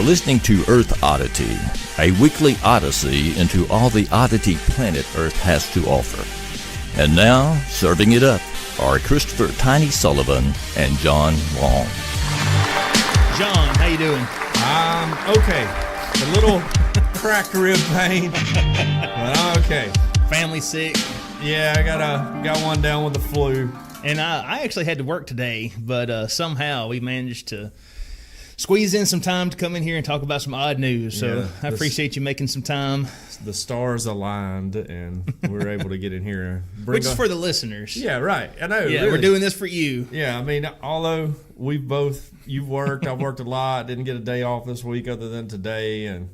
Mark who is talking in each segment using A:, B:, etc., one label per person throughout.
A: listening to Earth Oddity, a weekly odyssey into all the oddity planet Earth has to offer. And now, serving it up are Christopher Tiny Sullivan and John Long.
B: John, how you doing?
C: I'm okay. A little cracked rib pain, but I'm okay.
B: Family sick?
C: Yeah, I got one down with the flu.
B: And I actually had to work today, but somehow we managed to squeeze in some time to come in here and talk about some odd news. So yeah, I appreciate you making some time.
C: The stars aligned, and we were able to get in here.
B: Which is for the listeners.
C: Yeah, right. I know.
B: Yeah,
C: really. We're
B: doing this for you.
C: Yeah, I mean, although you've worked, I've worked a lot, didn't get a day off this week other than today, and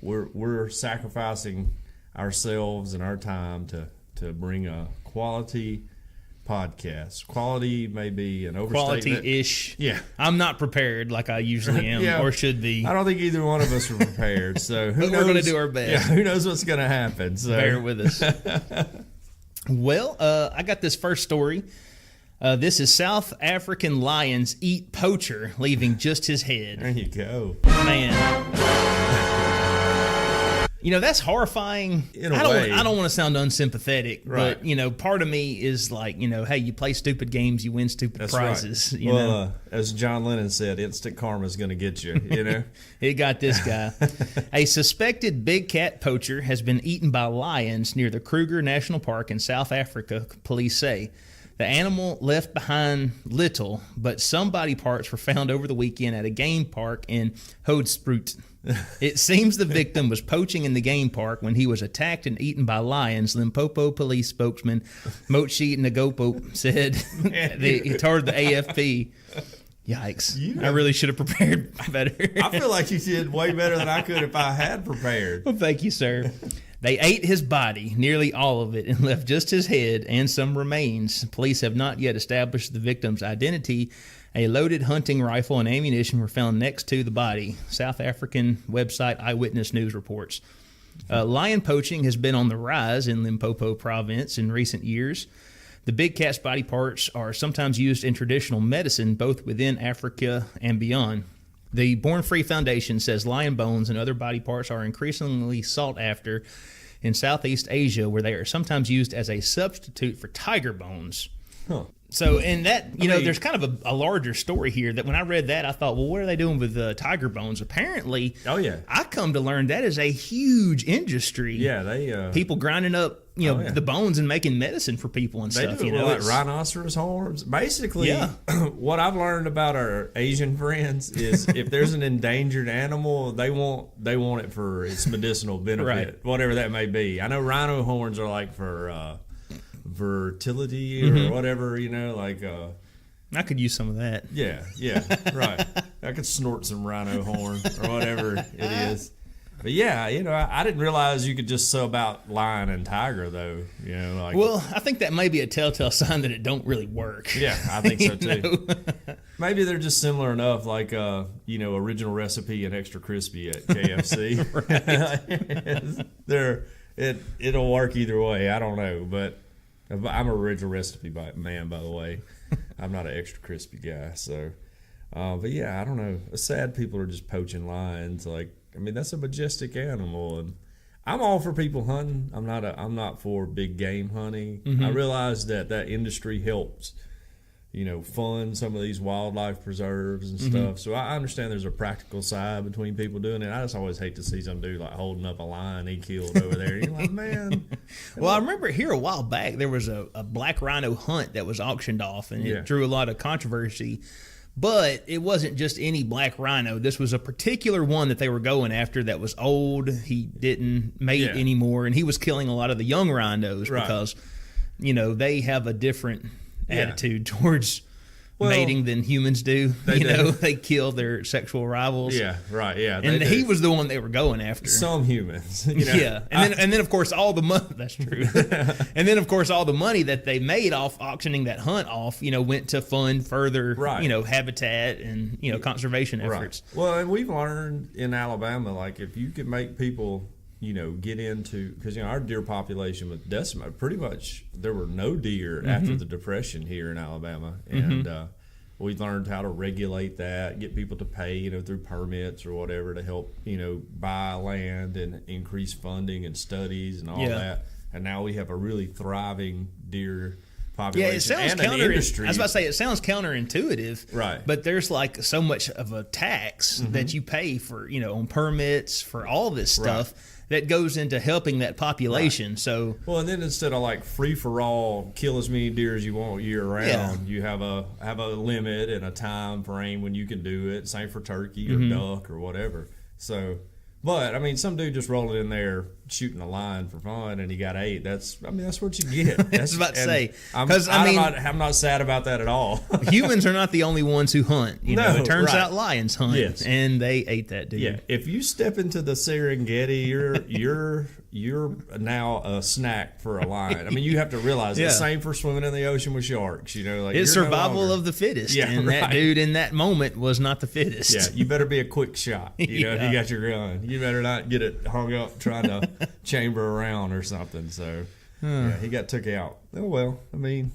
C: we're sacrificing ourselves and our time to bring a quality podcast. Quality may be an overstatement.
B: Quality-ish.
C: Yeah.
B: I'm not prepared like I usually am or should be.
C: I don't think either one of us are prepared. So who knows?
B: We're going to do our best.
C: Yeah, who knows what's going to happen. So
B: bear with us. Well, I got this first story. This is South African lions eat poacher, leaving just his head.
C: There you go.
B: Man. You know, that's horrifying.
C: In a way.
B: I don't want to sound unsympathetic,
C: right.
B: But, you know, part of me is like, you know, hey, you play stupid games, you win stupid
C: that's
B: prizes.
C: Right.
B: You know?
C: As John Lennon said, instant karma is going to get you, you know?
B: It got this guy. A suspected big cat poacher has been eaten by lions near the Kruger National Park in South Africa, police say. The animal left behind little, but some body parts were found over the weekend at a game park in Hoedspruit. It seems the victim was poaching in the game park when he was attacked and eaten by lions, Limpopo police spokesman Mochi Ngopo said. He told the AFP. Yikes. I really should have prepared better.
C: I feel like you did way better than I could if I had prepared.
B: Well, thank you, sir. They ate his body, nearly all of it, and left just his head and some remains. Police have not yet established the victim's identity. A loaded hunting rifle and ammunition were found next to the body. South African website Eyewitness News reports. Lion poaching has been on the rise in Limpopo province in recent years. The big cat's body parts are sometimes used in traditional medicine, both within Africa and beyond. The Born Free Foundation says lion bones and other body parts are increasingly sought after in Southeast Asia, where they are sometimes used as a substitute for tiger bones.
C: Huh.
B: So, in that, there's kind of a larger story here that when I read that, I thought, well, what are they doing with tiger bones? Apparently, I come to learn that is a huge industry.
C: Yeah, they
B: people grinding up, the bones and making medicine for people and stuff.
C: They do like rhinoceros horns. Basically, what I've learned about our Asian friends is if there's an endangered animal, they want it for its medicinal benefit, whatever that may be. I know rhino horns are like for fertility or whatever,
B: I could use some of that.
C: Yeah, right. I could snort some rhino horn or whatever it is. But yeah, I didn't realize you could just sub out lion and tiger though.
B: Well, I think that may be a telltale sign that it don't really work.
C: Yeah, I think so too. Maybe they're just similar enough, like original recipe and extra crispy at KFC. It'll work either way. I don't know, but I'm an original recipe man, by the way. I'm not an extra crispy guy, so. But yeah, I don't know. Sad people are just poaching lions. That's a majestic animal, and I'm all for people hunting. I'm not for big game hunting. Mm-hmm. I realize that industry helps, fund some of these wildlife preserves and stuff. So I understand there's a practical side between people doing it. I just always hate to see some dude holding up a lion he killed over there. You're like, man.
B: Well, I remember here a while back there was a black rhino hunt that was auctioned off, and it drew a lot of controversy. But it wasn't just any black rhino. This was a particular one that they were going after that was old. He didn't mate anymore, and he was killing a lot of the young rhinos because, they have a different attitude towards mating than humans do. They kill their sexual rivals.
C: Yeah, right. Yeah,
B: and he was the one they were going after.
C: Some humans.
B: Yeah, and then of course all the money. That's true. And then of course all the money that they made off auctioning that hunt off, went to fund further, habitat and conservation efforts.
C: Right. Well, and we've learned in Alabama, if you could make people get into, because our deer population was decimated. Pretty much there were no deer after the Depression here in Alabama, and we learned how to regulate that, get people to pay, through permits or whatever to help, buy land and increase funding and studies and all that. And now we have a really thriving deer population.
B: Yeah, it sounds
C: and an industry.
B: I was about to say, it sounds counterintuitive,
C: right?
B: But there's like so much of a tax that you pay for, on permits for all this stuff that goes into helping that population. So,
C: well, and then instead of like free for all, kill as many deer as you want year round, you have a limit and a time frame when you can do it. Same for turkey or duck or whatever. So. But I mean, some dude just rolling in there shooting a line for fun, and he got 8. That's what you get.
B: That's about to say,
C: because I'm not sad about that at all.
B: Humans are not the only ones who hunt. It turns out lions hunt, and they ate that dude.
C: Yeah, if you step into the Serengeti, you're now a snack for a lion. I mean, you have to realize the same for swimming in the ocean with sharks.
B: It's survival of the fittest.
C: Yeah,
B: and that dude in that moment was not the fittest.
C: Yeah, you better be a quick shot. If you got your gun, you better not get it hung up trying to chamber around or something. So he got took out. Oh well, I mean,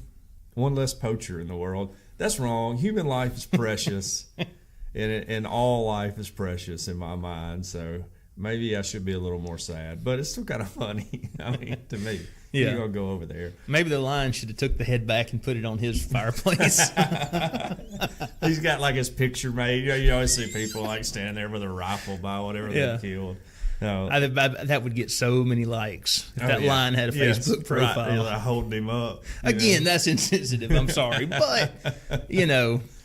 C: one less poacher in the world. That's wrong. Human life is precious, and all life is precious in my mind. So. Maybe I should be a little more sad, but it's still kind of funny. I mean, to me, you're gonna go over there.
B: Maybe the lion should have took the head back and put it on his fireplace.
C: He's got like his picture made. You always see people like standing there with a rifle by whatever they killed. No.
B: That would get so many likes if that lion had a Facebook profile.
C: Right. Holding him up.
B: Again, that's insensitive. I'm sorry, but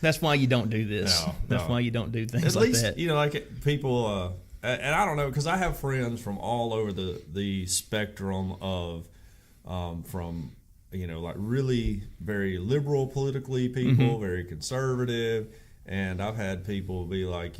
B: that's why you don't do this. That's why you don't do things like that.
C: At least like people. And I don't know, because I have friends from all over the spectrum of, from, like really very liberal politically people, very conservative. And I've had people be like,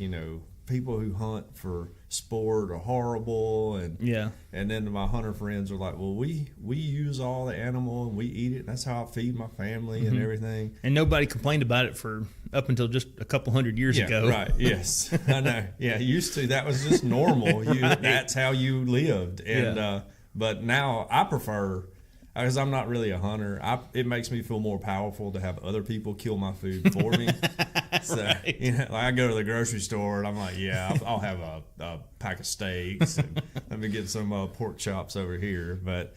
C: people who hunt for sport are horrible. And then my hunter friends are like, well, we use all the animal and we eat it. And that's how I feed my family and everything.
B: And nobody complained about it for up until just a couple hundred years ago.
C: Right. Yes. I know. Yeah. Used to, that was just normal. That's how you lived. And, but now I prefer, because I'm not really a hunter, it makes me feel more powerful to have other people kill my food for me. So, like I go to the grocery store and I'm like, I'll have a pack of steaks and let me get some pork chops over here. But,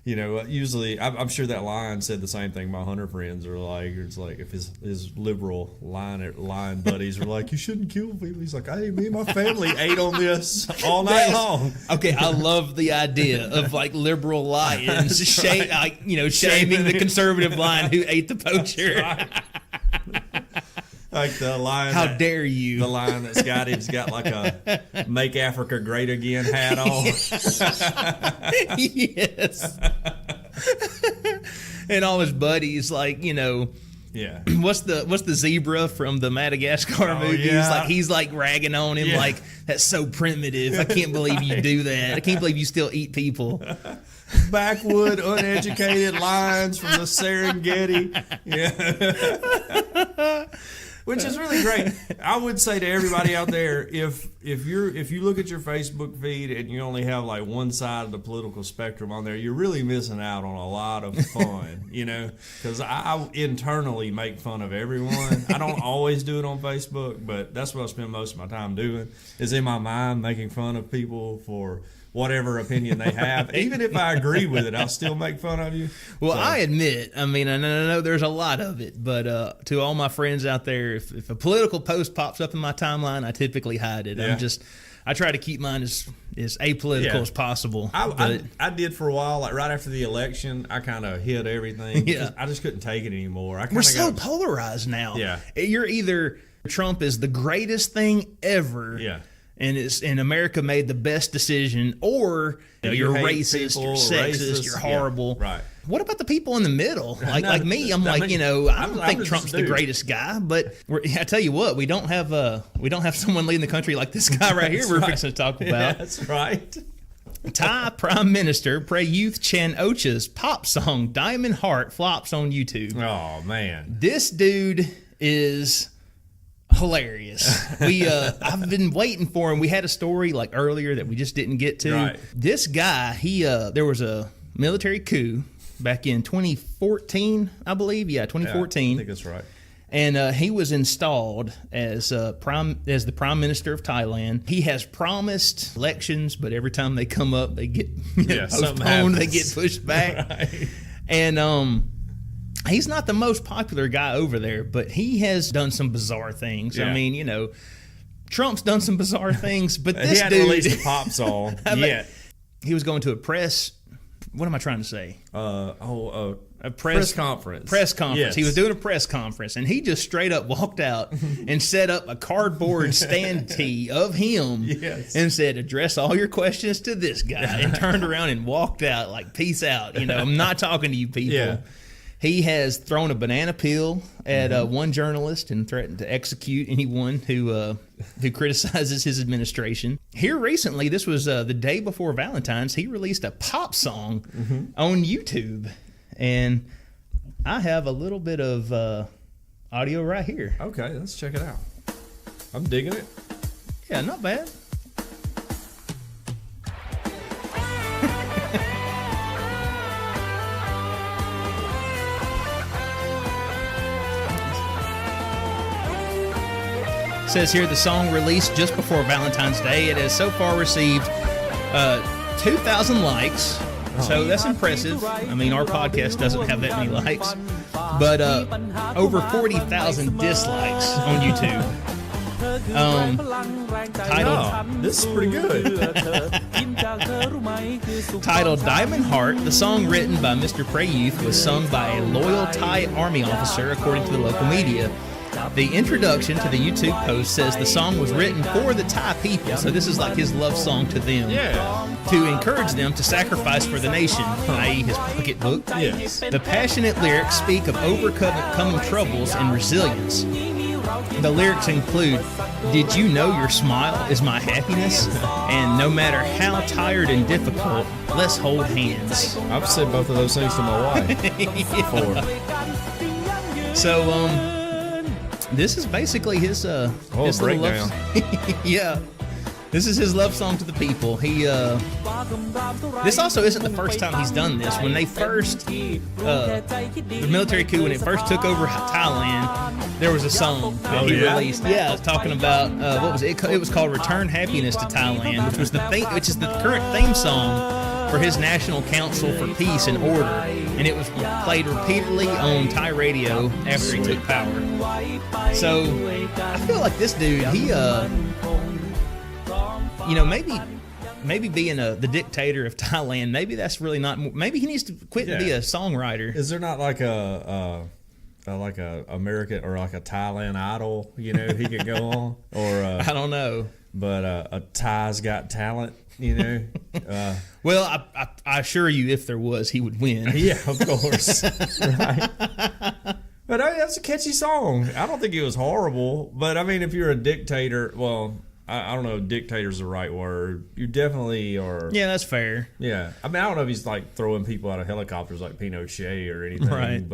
C: usually I'm sure that lion said the same thing my hunter friends are like. It's like if his liberal lion buddies are like, you shouldn't kill people. He's like, hey, me and my family ate on this all night long.
B: Okay, I love the idea of like liberal lions shaming the conservative lion who ate the poacher.
C: Like the lion.
B: How dare you?
C: The lion he's got like a "Make Africa Great Again" hat on.
B: Yes. And all his buddies, like, what's the zebra from the Madagascar movies?
C: Yeah.
B: Like he's like ragging on him, like, that's so primitive. I can't believe you do that. I can't believe you still eat people.
C: Backwood, uneducated lions from the Serengeti. Yeah. Which is really great. I would say to everybody out there, if you look at your Facebook feed and you only have like one side of the political spectrum on there, you're really missing out on a lot of fun, because I internally make fun of everyone. I don't always do it on Facebook, but that's what I spend most of my time doing, is in my mind making fun of people for whatever opinion they have. Even if I agree with it, I'll still make fun of you.
B: Well, I admit, I know there's a lot of it, but to all my friends out there, if a political post pops up in my timeline, I typically hide it.
C: Yeah.
B: I try to keep mine as apolitical as possible.
C: I did for a while, like right after the election, I kind of hid everything.
B: Yeah.
C: I just couldn't take it anymore.
B: We're so polarized now.
C: Yeah.
B: You're either Trump is the greatest thing ever.
C: Yeah.
B: And America made the best decision, or you're racist, you're sexist, you're horrible.
C: Yeah, right.
B: What about the people in the middle? Like me, I don't think Trump's the greatest guy, but I tell you what, we don't have someone leading the country like this guy right here. We're fixing to talk about.
C: Yeah, that's right.
B: Thai Prime Minister Prayuth Chan-ocha's pop song "Diamond Heart" flops on YouTube.
C: Oh man,
B: this dude is hilarious. I've been waiting for him. We had a story like earlier that we just didn't get to.
C: Right.
B: This guy, there was a military coup back in 2014, I believe. Yeah, 2014.
C: Yeah, I think that's right.
B: And he was installed as the Prime Minister of Thailand. He has promised elections, but every time they come up, they get postponed. They get pushed back. Right. And he's not the most popular guy over there, but he has done some bizarre things. Yeah. I mean, Trump's done some bizarre things, but this
C: he hadn't released a pop song yet.
B: He was going to a press. What am I trying to say?
C: A press conference.
B: Press conference.
C: Yes.
B: He was doing a press conference, and he just straight up walked out and set up a cardboard stand tee of him and said, "Address all your questions to this guy," and turned around and walked out like, "Peace out. I'm not talking to you people." Yeah. He has thrown a banana peel at one journalist and threatened to execute anyone who criticizes his administration. Here recently, this was the day before Valentine's, he released a pop song on YouTube. And I have a little bit of audio right here.
C: Okay, let's check it out. I'm digging it.
B: Yeah, not bad. Says here the song released just before Valentine's Day. It has so far received 2,000 likes. So that's impressive. I mean, our podcast doesn't have that many likes, but over 40,000 dislikes on YouTube. Titled,
C: this is pretty good.
B: Titled Diamond Heart, the song written by Mr. Prayuth was sung by a loyal Thai army officer, according to the local media. The introduction to the YouTube post says the song was written for the Thai people, so this is like his love song to them, to encourage them to sacrifice for the nation, i.e. his pocketbook.
C: Yes.
B: The passionate lyrics speak of overcoming troubles and resilience. The lyrics include, "Did you know your smile is my happiness? And no matter how tired and difficult, let's hold hands."
C: I've said both of those things to my wife before.
B: So, this is basically his his
C: breakdown.
B: Yeah, this is his love song to the people. He this also isn't the first time he's done this. When they first the military coup, when it first took over Thailand, there was a song that he released. Yeah, it was talking about what was it? It was called "Return Happiness to Thailand," which is the current theme song for his National Council for Peace and Order, and it was played repeatedly on Thai radio after he took power. So I feel like this dude, he maybe being the dictator of Thailand, maybe that's really not. Maybe he needs to quit and be a songwriter.
C: Is there not like a American or like a Thailand Idol? He could go on, or
B: I don't know.
C: But a Thai's Got Talent.
B: Well, I assure you, if there was, he would win.
C: Yeah, of course. Right. But that's a catchy song. I don't think it was horrible. But I mean, if you're a dictator, well, I don't know if dictator's the right word. You definitely are.
B: Yeah, that's fair.
C: Yeah. I mean, I don't know if he's like throwing people out of helicopters like Pinochet or anything.
B: Right.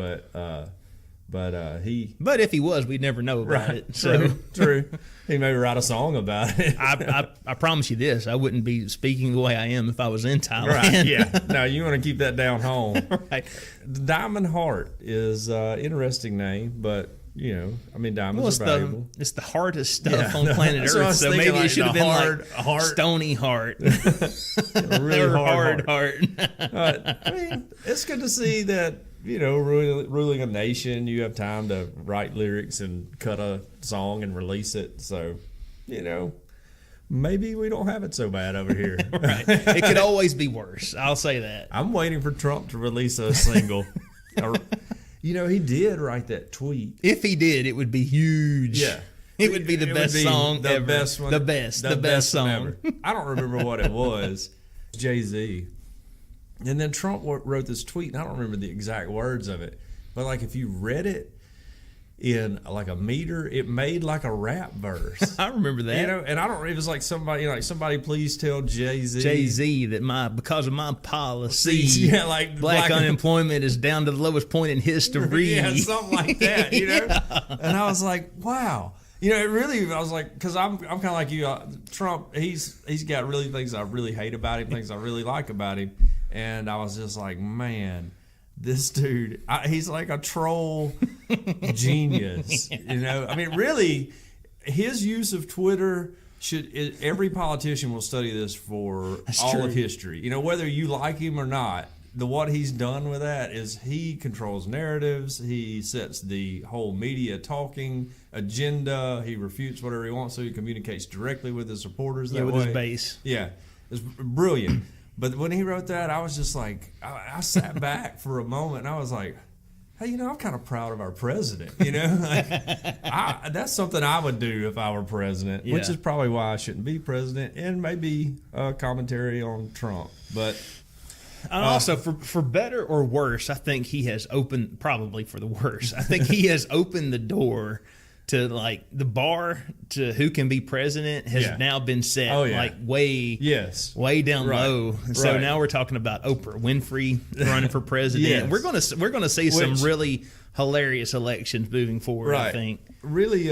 C: But
B: if he was, we'd never know about it.
C: So true. He may write a song about it.
B: I promise you this: I wouldn't be speaking the way I am if I was in Thailand.
C: Right? Yeah. No, you want to keep that down home.
B: Right.
C: Diamond Heart is an interesting name, but I mean, diamonds are valuable.
B: It's the hardest stuff on planet Earth, so maybe it should have been like Stony Heart.
C: Really hard
B: heart.
C: I mean, it's good to see that. Ruling a nation, you have time to write lyrics and cut a song and release it. So, maybe we don't have it so bad over here.
B: Right. It could always be worse. I'll say that.
C: I'm waiting for Trump to release a single. He did write that tweet.
B: If he did, it would be huge.
C: Yeah.
B: It would be the best song ever.
C: Best one.
B: The best song
C: ever. I don't remember what it was. Jay-Z. And then Trump wrote this tweet, and I don't remember the exact words of it, but like if you read it in like a meter, it made like a rap verse.
B: I remember that.
C: And I don't. It was like somebody please tell Jay-Z
B: that because of my policy,
C: like
B: black unemployment is down to the lowest point in history.
C: Yeah, something like that. And I was like, wow. It really. I was like, because I'm kind of like you. Trump, he's got really things I really hate about him, things I really like about him. And I was just like, man, this dude, he's like a troll genius. You know, I mean, really, his use of Twitter every politician will study this for all of history. You know, whether you like him or not, what he's done with that is he controls narratives. He sets the whole media talking agenda. He refutes whatever he wants, so he communicates directly with his supporters that way.
B: With his base.
C: Yeah, it's brilliant. But when he wrote that, I was just like, I sat back for a moment, and I was like, hey, you know, I'm kind of proud of our president. You know, that's something I would do if I were president, which is probably why I shouldn't be president, and maybe a commentary on Trump. But
B: also, for better or worse, I think he has opened, probably for the worse, I think he has opened the door to, like, the bar to who can be president has now been set like way down low. So now we're talking about Oprah Winfrey running for president. We're gonna see some really hilarious elections moving forward. I think
C: really.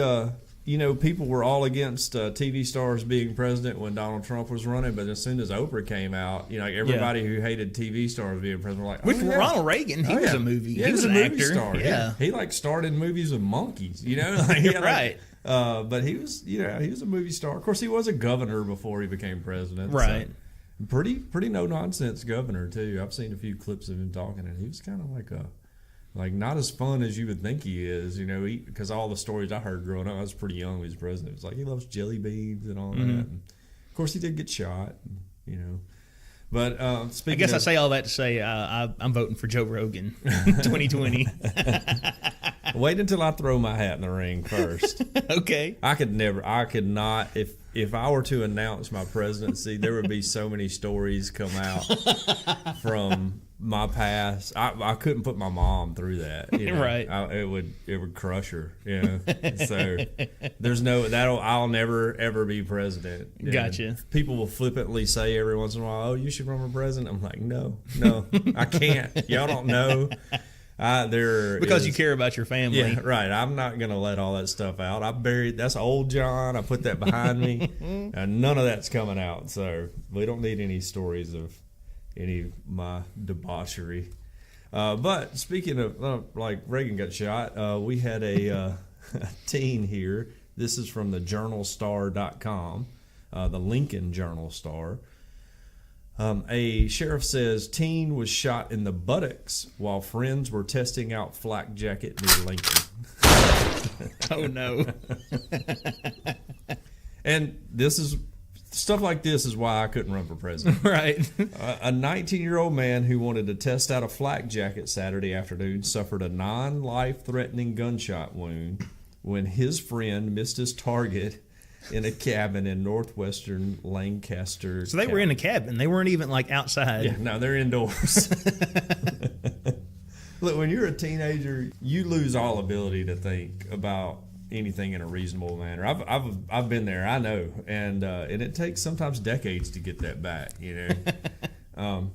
C: You know, people were all against TV stars being president when Donald Trump was running, but as soon as Oprah came out, you know, everybody who hated TV stars being president were like,
B: with Ronald Reagan, he was a movie. He was an
C: movie
B: actor.
C: Star.
B: Yeah,
C: he like starred in movies with monkeys. You know, like, but he was, you know, he was a movie star. Of course, he was a governor before he became president.
B: Right.
C: So, pretty no nonsense governor too. I've seen a few clips of him talking, and he was kind of like not as fun as you would think he is, you know, because all the stories I heard growing up, I was pretty young when he was president. It was like he loves jelly beans and all that. And of course, he did get shot, you know. But speaking,
B: I guess I say all that to say I'm voting for Joe Rogan 2020.
C: Wait until I throw my hat in the ring first.
B: Okay.
C: I could not. If I were to announce my presidency, there would be so many stories come out from my past. I couldn't put my mom through that. You know?
B: Right.
C: It would crush her. You know. So there's I'll never ever be president. And
B: gotcha.
C: People will flippantly say every once in a while, "Oh, you should run for president." I'm like, no, I can't. Y'all don't know. Because you care about your family. Yeah, right. I'm not going to let all that stuff out. That's old John. I put that behind me. And none of that's coming out. So we don't need any stories of any of my debauchery. But speaking of, like Reagan got shot, we had a teen here. This is from the journalstar.com, the Lincoln Journal Star. A sheriff says teen was shot in the buttocks while friends were testing out flak jacket near Lincoln.
B: Oh, no.
C: And this is stuff like this is why I couldn't run for president.
B: Right.
C: A 19-year-old man who wanted to test out a flak jacket Saturday afternoon suffered a non-life-threatening gunshot wound when his friend missed his target in a cabin in northwestern Lancaster.
B: So they were in a cabin. They weren't even like outside.
C: Yeah, no, they're indoors. Look, when you're a teenager, you lose all ability to think about anything in a reasonable manner. I've been there, I know, and it takes sometimes decades to get that back. You know.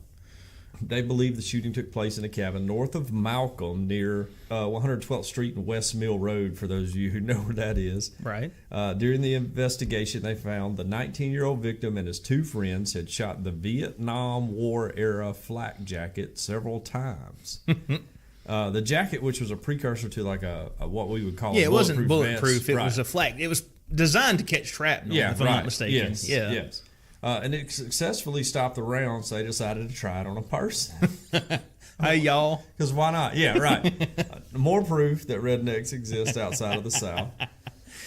C: They believe the shooting took place in a cabin north of Malcolm near 112th Street and West Mill Road, for those of you who know where that is.
B: Right.
C: During the investigation, they found the 19-year-old victim and his two friends had shot the Vietnam War-era flak jacket several times. The jacket, which was a precursor to like a what we would call
B: it wasn't bulletproof.
C: Vest.
B: It was a flak. It was designed to catch shrapnel, if I'm not mistaken.
C: Yes. And it successfully stopped the round, so they decided to try it on a person.
B: Hey, y'all.
C: Because why not? Yeah, right. More proof that rednecks exist outside of the South.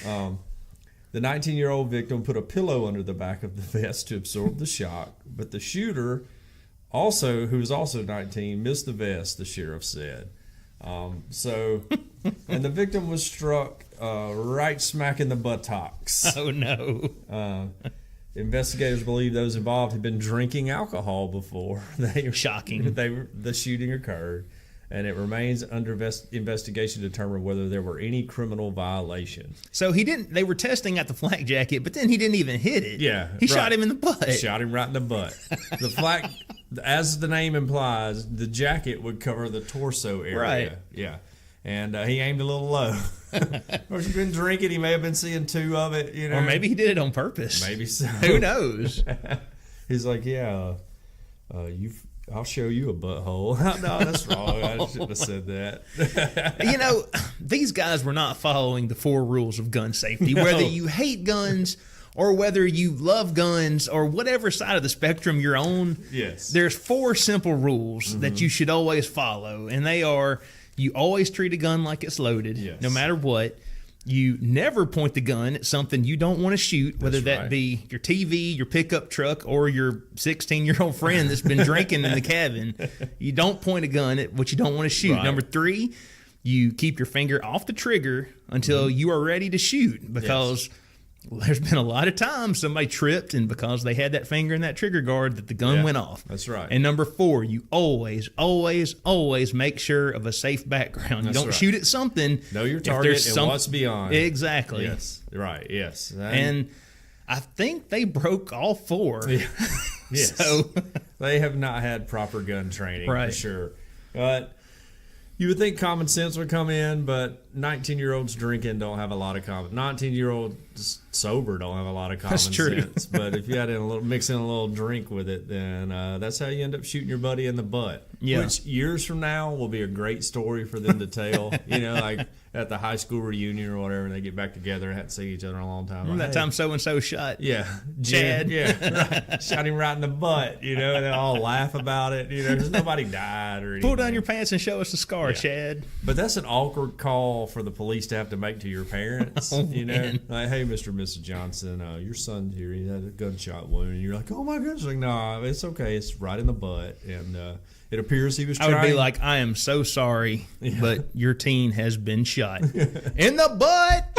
C: The 19-year-old victim put a pillow under the back of the vest to absorb the shock, but the shooter, who was also 19, missed the vest, the sheriff said. And the victim was struck right smack in the buttocks.
B: Oh, no.
C: Investigators believe those involved had been drinking alcohol before
B: Shocking.
C: The shooting occurred, and it remains under investigation to determine whether there were any criminal violations.
B: So they were testing out the flak jacket, but then he didn't even hit it.
C: Yeah.
B: He shot him in the butt.
C: Shot him right in the butt. The flak, as the name implies, the jacket would cover the torso area.
B: Right.
C: Yeah. And he aimed a little low. Of course, he's been drinking. He may have been seeing two of it, you know.
B: Or maybe he did it on purpose.
C: Maybe so.
B: Who knows?
C: He's like, I'll show you a butthole. No, that's wrong. I shouldn't have said that.
B: These guys were not following the 4 rules of gun safety. No. Whether you hate guns or whether you love guns or whatever side of the spectrum you're on,
C: yes,
B: there's 4 simple rules that you should always follow. And they are, you always treat a gun like it's loaded,
C: yes,
B: no matter what. You never point the gun at something you don't want to shoot, whether that be your TV, your pickup truck, or your 16-year-old friend that's been drinking in the cabin. You don't point a gun at what you don't want to shoot. Right. Number 3, you keep your finger off the trigger until you are ready to shoot, because there's been a lot of times somebody tripped, and because they had that finger in that trigger guard, that the gun went off.
C: That's right.
B: And number 4, you always, always, always make sure of a safe background. You don't shoot at something.
C: Know your target and what's beyond.
B: Exactly.
C: Yes. Right. Yes.
B: And I think they broke all 4.
C: Yeah. Yes.
B: So
C: they have not had proper gun training,
B: right,
C: for sure. But you would think common sense would come in, but 19-year-olds drinking don't have a lot of common. 19-year-olds sober don't have a lot of common sense. But if you had mix in a little drink with it, then that's how you end up shooting your buddy in the butt.
B: Yeah.
C: Which years from now will be a great story for them to tell. Like at the high school reunion or whatever, and they get back together and hadn't seen each other in a long time.
B: Remember that time so-and-so shot
C: Chad? Yeah, right. Shot him right in the butt, and they all laugh about it. Because nobody died or anything.
B: Pull down your pants and show us the scar, Chad.
C: But that's an awkward call for the police to have to make to your parents. Like, hey, Mr. and Mrs. Johnson, your son's here. He had a gunshot wound. And you're like, oh my goodness. Like, no, it's okay. It's right in the butt. And it appears he was trying.
B: I would be like, I am so sorry, but your teen has been shot. In the butt!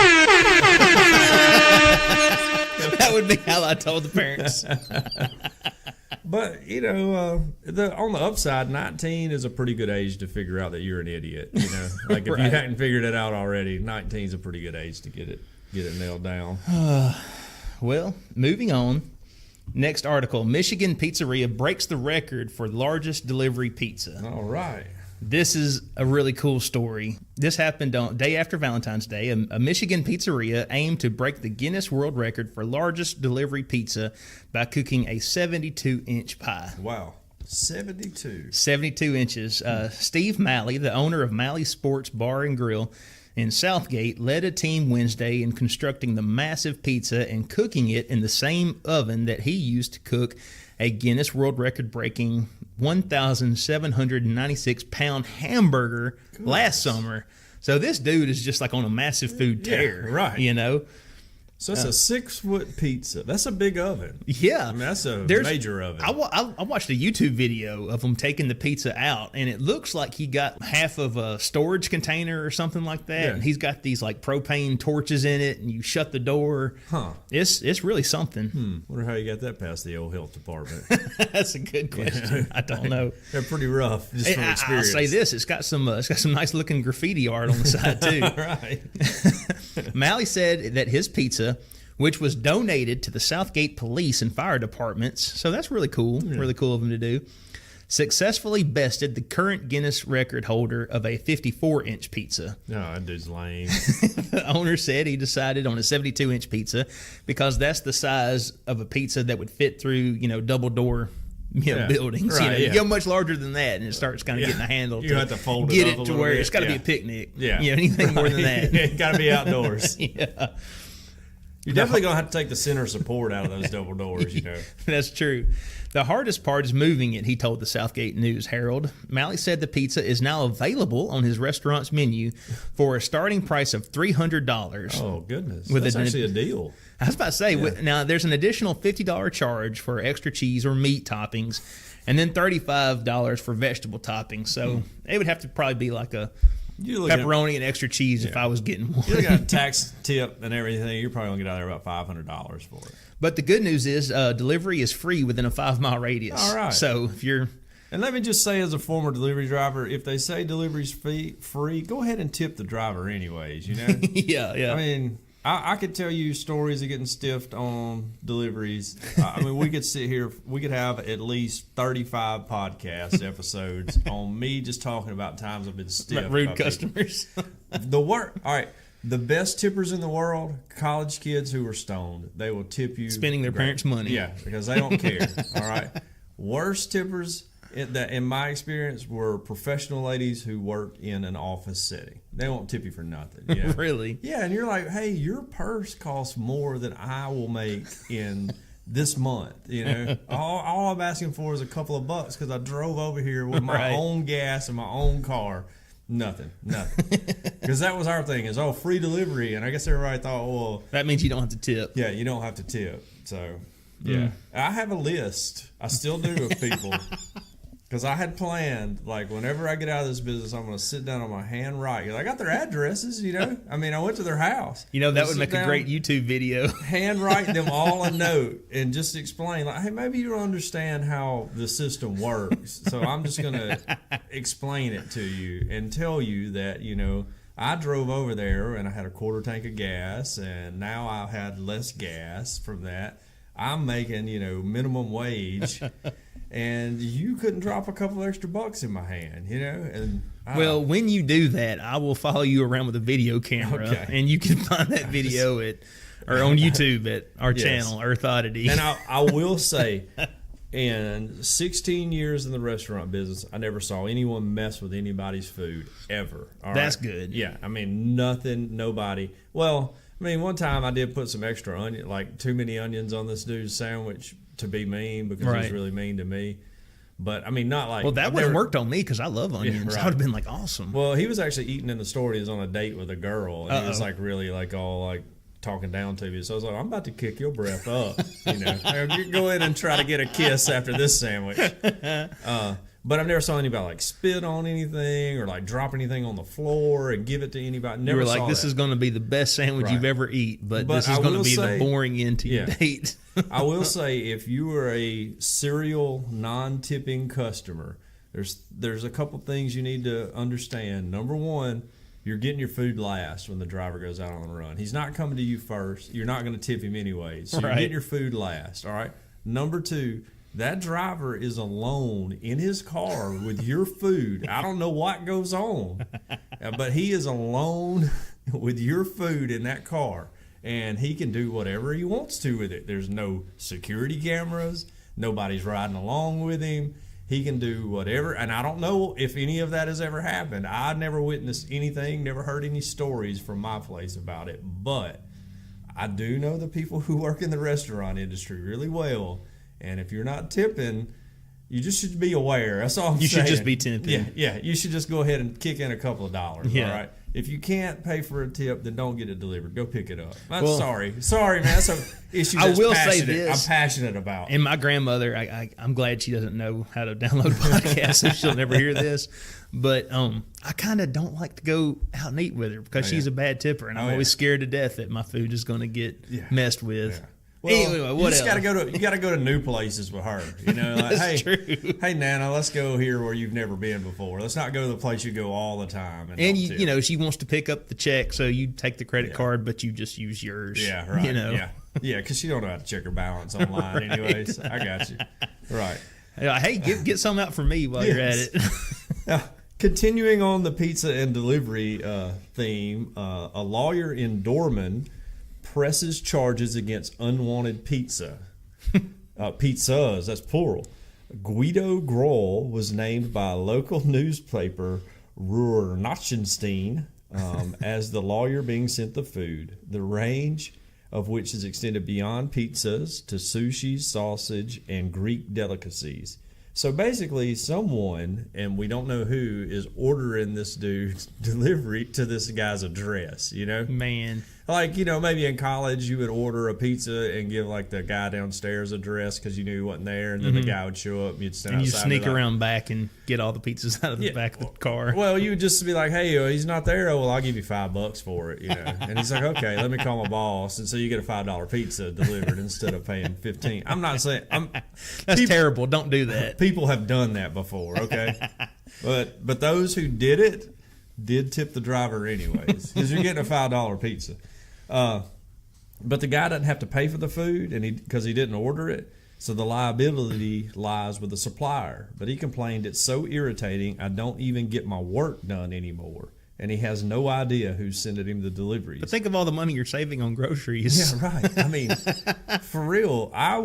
B: That would be how I told the parents.
C: But, on the upside, 19 is a pretty good age to figure out that you're an idiot. Like if you hadn't figured it out already, 19 is a pretty good age to get it nailed down.
B: Well, moving on. Next article, Michigan pizzeria breaks the record for largest delivery pizza.
C: All right.
B: This is a really cool story. This happened on day after Valentine's Day. A Michigan pizzeria aimed to break the Guinness World Record for largest delivery pizza by cooking a 72-inch pie.
C: Wow. 72
B: inches. Steve Malley, the owner of Malley Sports Bar and Grill in Southgate, led a team Wednesday in constructing the massive pizza and cooking it in the same oven that he used to cook a Guinness World Record breaking 1,796-pound hamburger last summer. So this dude is just like on a massive food tear,
C: right? So it's a 6-foot pizza. That's a big oven.
B: Yeah.
C: I mean, that's a major oven.
B: I watched a YouTube video of him taking the pizza out, and it looks like he got half of a storage container or something like that. Yeah. And he's got these like propane torches in it, and you shut the door.
C: Huh.
B: It's really something.
C: Wonder how you got that past the old health department.
B: That's a good question. I don't know.
C: They're pretty rough, just from experience.
B: I'll say this: it's got some nice looking graffiti art on the side too.
C: Right.
B: Malley said that his pizza, which was donated to the Southgate Police and Fire Departments, so that's really cool, really cool of him to do, successfully bested the current Guinness record holder of a 54-inch pizza.
C: Oh, that dude's lame.
B: The owner said he decided on a 72-inch pizza because that's the size of a pizza that would fit through, double-door buildings.
C: Right,
B: You go much larger than that, and it starts kind of getting a handle.
C: You have to fold
B: get
C: it up
B: to where it's got to be a picnic.
C: Yeah,
B: anything more than that.
C: It's got to be outdoors.
B: Yeah.
C: You're definitely going to have to take the center support out of those double doors,
B: That's true. The hardest part is moving it, he told the Southgate News Herald. Malley said the pizza is now available on his restaurant's menu for a starting price of $300.
C: Oh, goodness. That's actually a deal.
B: I was about to say, now there's an additional $50 charge for extra cheese or meat toppings, and then $35 for vegetable toppings. So it would have to probably be like a pepperoni and extra cheese if I was getting one.
C: You got a tax tip and everything. You're probably going to get out there about $500 for it.
B: But the good news is delivery is free within a 5-mile radius.
C: All right.
B: So if you're...
C: And let me just say, as a former delivery driver, if they say delivery's free, go ahead and tip the driver anyways,
B: Yeah.
C: I mean... I could tell you stories of getting stiffed on deliveries. I mean, we could sit here. We could have at least 35 podcast episodes on me just talking about times I've been stiffed.
B: Like rude customers.
C: All right. The best tippers in the world, college kids who are stoned. They will tip you.
B: Spending their parents' money.
C: Yeah, because they don't care. All right. Worst tippers, in my experience, were professional ladies who worked in an office setting. They won't tip you for nothing. You know?
B: Really?
C: Yeah, and you're like, hey, your purse costs more than I will make in this month. You know, all I'm asking for is a couple of bucks because I drove over here with my own gas and my own car. Nothing. Because that was our thing is, free delivery. And I guess everybody thought, well.
B: That means you don't have to tip.
C: Yeah, you don't have to tip. So, yeah. I have a list. I still do of people. Because I had planned, like, whenever I get out of this business, I'm going to sit down on my hand write. I got their addresses, you know. I mean, I went to their house.
B: You know, that would make a great YouTube video.
C: Hand write them all a note and just explain, like, hey, maybe you don't understand how the system works. So I'm just going to explain it to you and tell you that, you know, I drove over there and I had a quarter tank of gas, and now I've had less gas from that. I'm making, you know, minimum wage. And you couldn't drop a couple extra bucks in my hand, you know? And
B: well, when you do that, I will follow you around with a video camera, and you can find that video or on YouTube at our channel, Earth Oddity.
C: And I will say, in 16 years in the restaurant business, I never saw anyone mess with anybody's food, ever.
B: That's good.
C: Yeah, I mean, nobody. Well, I mean, one time I did put some extra onion, like too many onions on this dude's sandwich to be mean because he was really mean to me. But, I mean, not like...
B: Well, that would have worked on me because I love onions. That would have been, like, awesome.
C: Well, he was actually eating in the store. He was on a date with a girl. And he was, like, really, like, all, like, talking down to me. So I was like, I'm about to kick your breath up. You know, go in and try to get a kiss after this sandwich. But I've never saw anybody like spit on anything or like drop anything on the floor and give it to anybody. Never
B: you were like,
C: saw
B: this is going to be the best sandwich you've ever eaten, but this is going to be the boring end to your date.
C: I will say, if you are a serial non-tipping customer, there's a couple things you need to understand. Number one, you're getting your food last when the driver goes out on the run. He's not coming to you first. You're not going to tip him anyway. So you're getting your food last, all right? Number two, that driver is alone in his car with your food. I don't know what goes on, but he is alone with your food in that car, and he can do whatever he wants to with it. There's no security cameras. Nobody's riding along with him. He can do whatever, and I don't know if any of that has ever happened. I never witnessed anything, never heard any stories from my place about it, but I do know the people who work in the restaurant industry really well. And if you're not tipping, you just should be aware. That's all I'm saying.
B: You should just be tipping.
C: Yeah. You should just go ahead and kick in a couple of dollars. All right. If you can't pay for a tip, then don't get it delivered. Go pick it up. Sorry, man. That's an issue.
B: I will say this.
C: I'm passionate about.
B: And my grandmother, I'm glad she doesn't know how to download podcasts, so she'll never hear this. But I kind of don't like to go out and eat with her because she's a bad tipper, and I'm always scared to death that my food is going to get messed with.
C: Yeah. Well, anyway, what else? You got to go to new places with her. You know, like, hey, Nana, let's go here where you've never been before. Let's not go to the place you go all the time.
B: And you know, she wants to pick up the check, so you take the credit card, but you just use yours.
C: Yeah, right.
B: You know,
C: because she don't know how to check her balance online, anyways. I got you. Right.
B: Hey, get some out for me while you're at it.
C: Now, continuing on the pizza and delivery theme, a lawyer in Dortmund presses charges against unwanted pizzas, that's plural. Guido Grohl was named by a local newspaper, Ruhr Nachrichten, as the lawyer being sent the food, the range of which is extended beyond pizzas to sushi, sausage, and Greek delicacies. So basically, someone, and we don't know who, is ordering this dude's delivery to this guy's address, you know?
B: Man.
C: Like, you know, maybe in college you would order a pizza and give, like, the guy downstairs address because you knew he wasn't there, and then the guy would show up and you'd stand outside.
B: And you sneak around back and get all the pizzas out of the back of the car.
C: Well, you would just be like, hey, he's not there. Oh, well, I'll give you $5 for it, you know? And he's like, okay, let me call my boss. And so you get a $5 pizza delivered instead of paying $15. I'm not saying...
B: That's terrible. Don't do that.
C: People have done that before, okay? But those who did it did tip the driver anyways, because you're getting a $5 pizza. But the guy doesn't have to pay for the food because he didn't order it, so the liability lies with the supplier. But he complained, it's so irritating, I don't even get my work done anymore. And he has no idea who's sending him the deliveries.
B: But think of all the money you're saving on groceries.
C: Yeah, right. I mean, for real, I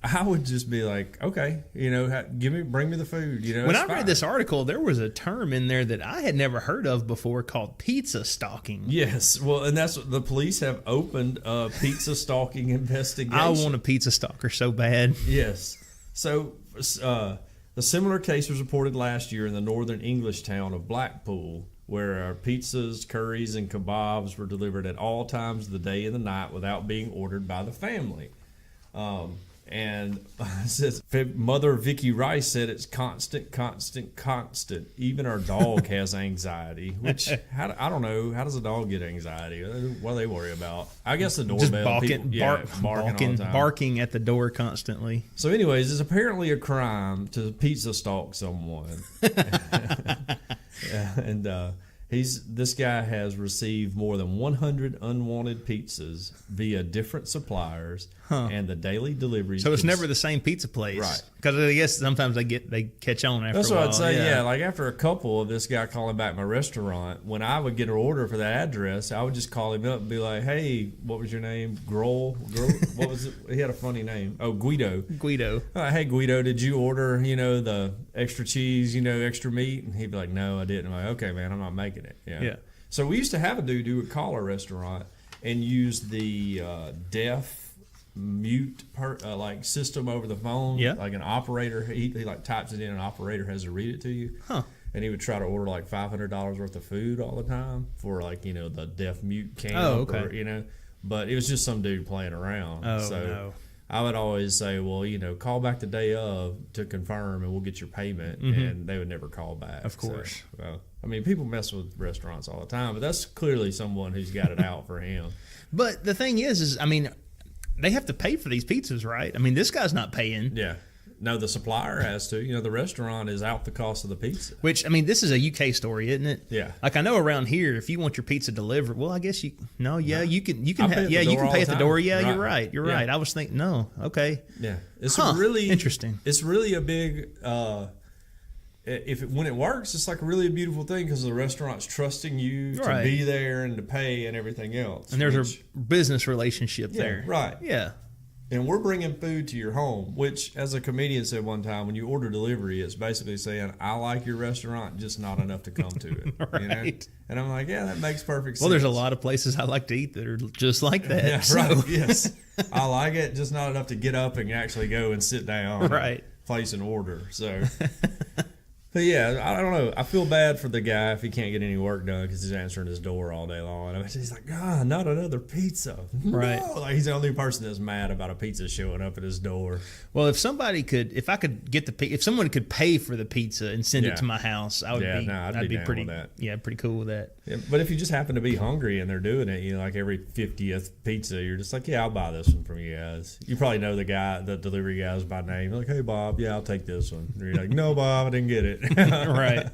C: I would just be like, okay, bring me the food.
B: When I read this article, there was a term in there that I had never heard of before called pizza stalking.
C: Yes, well, and that's what the police have opened a pizza stalking investigation.
B: I want a pizza stalker so bad.
C: Yes. So, a similar case was reported last year in the northern English town of Blackpool, where pizzas, curries, and kebabs were delivered at all times of the day and the night without being ordered by the family. And it says, Mother Vicky Rice said it's constant. Even our dog has anxiety, which I don't know. How does a dog get anxiety? What do they worry about? I guess the doorbell.
B: Just barking at the door constantly.
C: So anyways, it's apparently a crime to pizza stalk someone. And this guy has received more than 100 unwanted pizzas via different suppliers and the daily deliveries.
B: So it's never the same pizza place,
C: right?
B: Because I guess sometimes they catch on after.
C: That's
B: a while.
C: That's what I'd say. Yeah, like after a couple of this guy calling back my restaurant, when I would get an order for that address, I would just call him up and be like, "Hey, what was your name? Grohl? What was it? He had a funny name. Oh, Guido. Hey, Guido, did you order the extra cheese, extra meat?" And he'd be like, "No, I didn't." I'm like, "Okay, man, I'm not making it." Yeah. So we used to have a dude who would call our restaurant and use the deaf mute like system over the phone. Yeah. Like an operator, he like types it in, an operator has to read it to you. And he would try to order like $500 worth of food all the time for like the deaf mute camp.
B: Oh, okay.
C: Or, but it was just some dude playing around. Oh, so no. I would always say, well, call back the day of to confirm and we'll get your payment. Mm-hmm. And they would never call back.
B: Of course.
C: So, I mean, people mess with restaurants all the time, but that's clearly someone who's got it out for him.
B: But the thing is, I mean, they have to pay for these pizzas, right? I mean, this guy's not paying.
C: Yeah. No, the supplier has to. The restaurant is out the cost of the pizza.
B: Which, I mean, this is a UK story, isn't it?
C: Yeah.
B: Like I know around here, if you want your pizza delivered, well, I guess you can pay at the door. Yeah, right. You're right. I was thinking, no, okay.
C: Yeah. It's really
B: interesting.
C: It's really a big when it works, it's like really a beautiful thing because the restaurant's trusting you to be there and to pay and everything else.
B: And there's a business relationship there.
C: Right.
B: Yeah.
C: And we're bringing food to your home, which, as a comedian said one time, when you order delivery, it's basically saying, I like your restaurant, just not enough to come to it.
B: Right.
C: And I'm like, yeah, that makes perfect sense.
B: Well, there's a lot of places I like to eat that are just like that.
C: Yeah, so. Right, yes. I like it, just not enough to get up and actually go and sit down and place an order. So... But yeah, I don't know. I feel bad for the guy if he can't get any work done because he's answering his door all day long. And he's like, God, not another pizza.
B: Right.
C: No. Like he's the only person that's mad about a pizza showing up at his door.
B: Well, if someone could pay for the pizza and send it to my house, I'd be pretty cool with that.
C: Yeah, but if you just happen to be hungry and they're doing it, like every 50th pizza, you're just like, yeah, I'll buy this one from you guys. You probably know the delivery guys by name. You're like, hey, Bob, yeah, I'll take this one. And you're like, no, Bob, I didn't get it.
B: Right.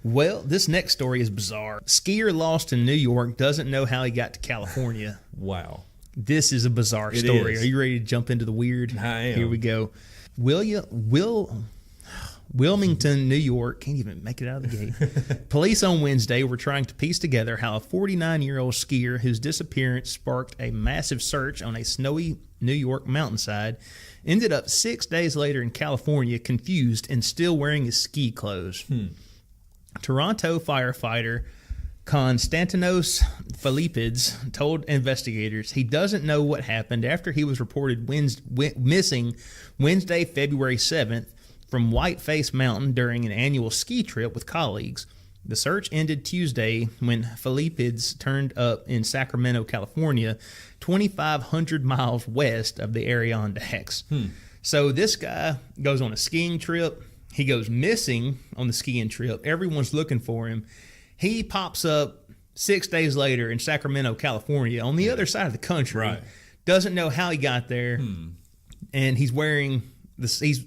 B: Well, this next story is bizarre. Skier lost in New York doesn't know how he got to California.
C: Wow.
B: This is a bizarre story.
C: Is.
B: Are you ready to jump into the weird?
C: I am.
B: Here we go. Wilmington, New York. Can't even make it out of the gate. Police on Wednesday were trying to piece together how a 49-year-old skier whose disappearance sparked a massive search on a snowy New York mountainside ended up 6 days later in California, confused and still wearing his ski clothes. Toronto firefighter Konstantinos Filipides told investigators he doesn't know what happened after he was reported missing Wednesday, February 7th from Whiteface Mountain during an annual ski trip with colleagues. The search ended Tuesday when Filipides turned up in Sacramento, California, 2,500 miles west of the Adirondacks. So this guy goes on a skiing trip. He goes missing on the skiing trip. Everyone's looking for him. He pops up 6 days later in Sacramento, California, on the other side of the country.
C: Right.
B: Doesn't know how he got there, and he's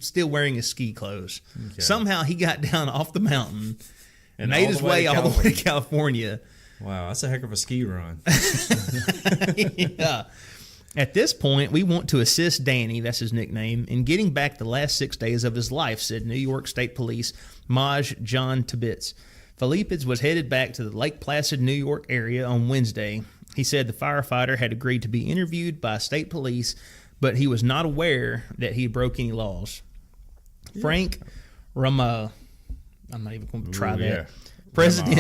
B: still wearing his ski clothes. Okay. Somehow he got down off the mountain and made his way all the way to California.
C: Wow, that's a heck of a ski run.
B: Yeah. At this point, we want to assist Danny, that's his nickname, in getting back the last 6 days of his life, said New York State Police Maj John Tibbetts. Filipides was headed back to the Lake Placid, New York area on Wednesday. He said the firefighter had agreed to be interviewed by state police, but he was not aware that he broke any laws. Frank Rama, I'm not even going to try that.
C: Yeah.
B: President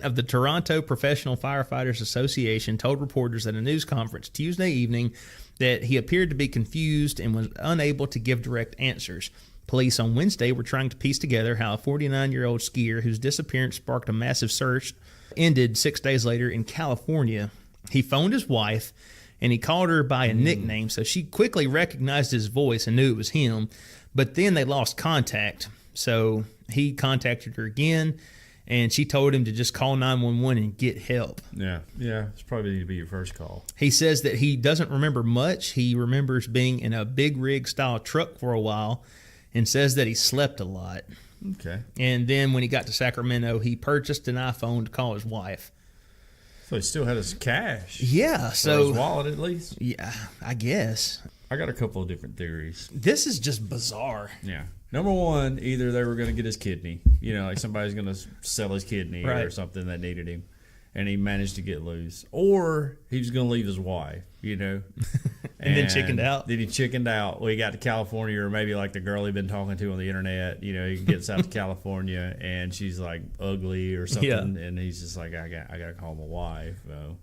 B: of the Toronto Professional Firefighters Association told reporters at a news conference Tuesday evening that he appeared to be confused and was unable to give direct answers. Police on Wednesday were trying to piece together how a 49-year-old skier whose disappearance sparked a massive search ended 6 days later in California. He phoned his wife, and he called her by a nickname, so she quickly recognized his voice and knew it was him. But then they lost contact, so he contacted her again, and she told him to just call 911 and get help.
C: Yeah, it's probably need to be your first call.
B: He says that he doesn't remember much. He remembers being in a big rig style truck for a while and says that he slept a lot.
C: Okay.
B: And then when he got to Sacramento, he purchased an iPhone to call his wife.
C: So he still had his cash.
B: Yeah, so
C: or his wallet at least.
B: Yeah, I guess.
C: I got a couple of different theories.
B: This is just bizarre.
C: Yeah. Number one, either they were going to get his kidney. Like somebody's going to sell his kidney or something that needed him, and he managed to get loose. Or he was going to leave his wife, and
B: then chickened out.
C: Then he chickened out. Well, he got to California, or maybe like the girl he'd been talking to on the internet. He gets out to California, and she's like ugly or something, and he's just like, I got to call my wife. So,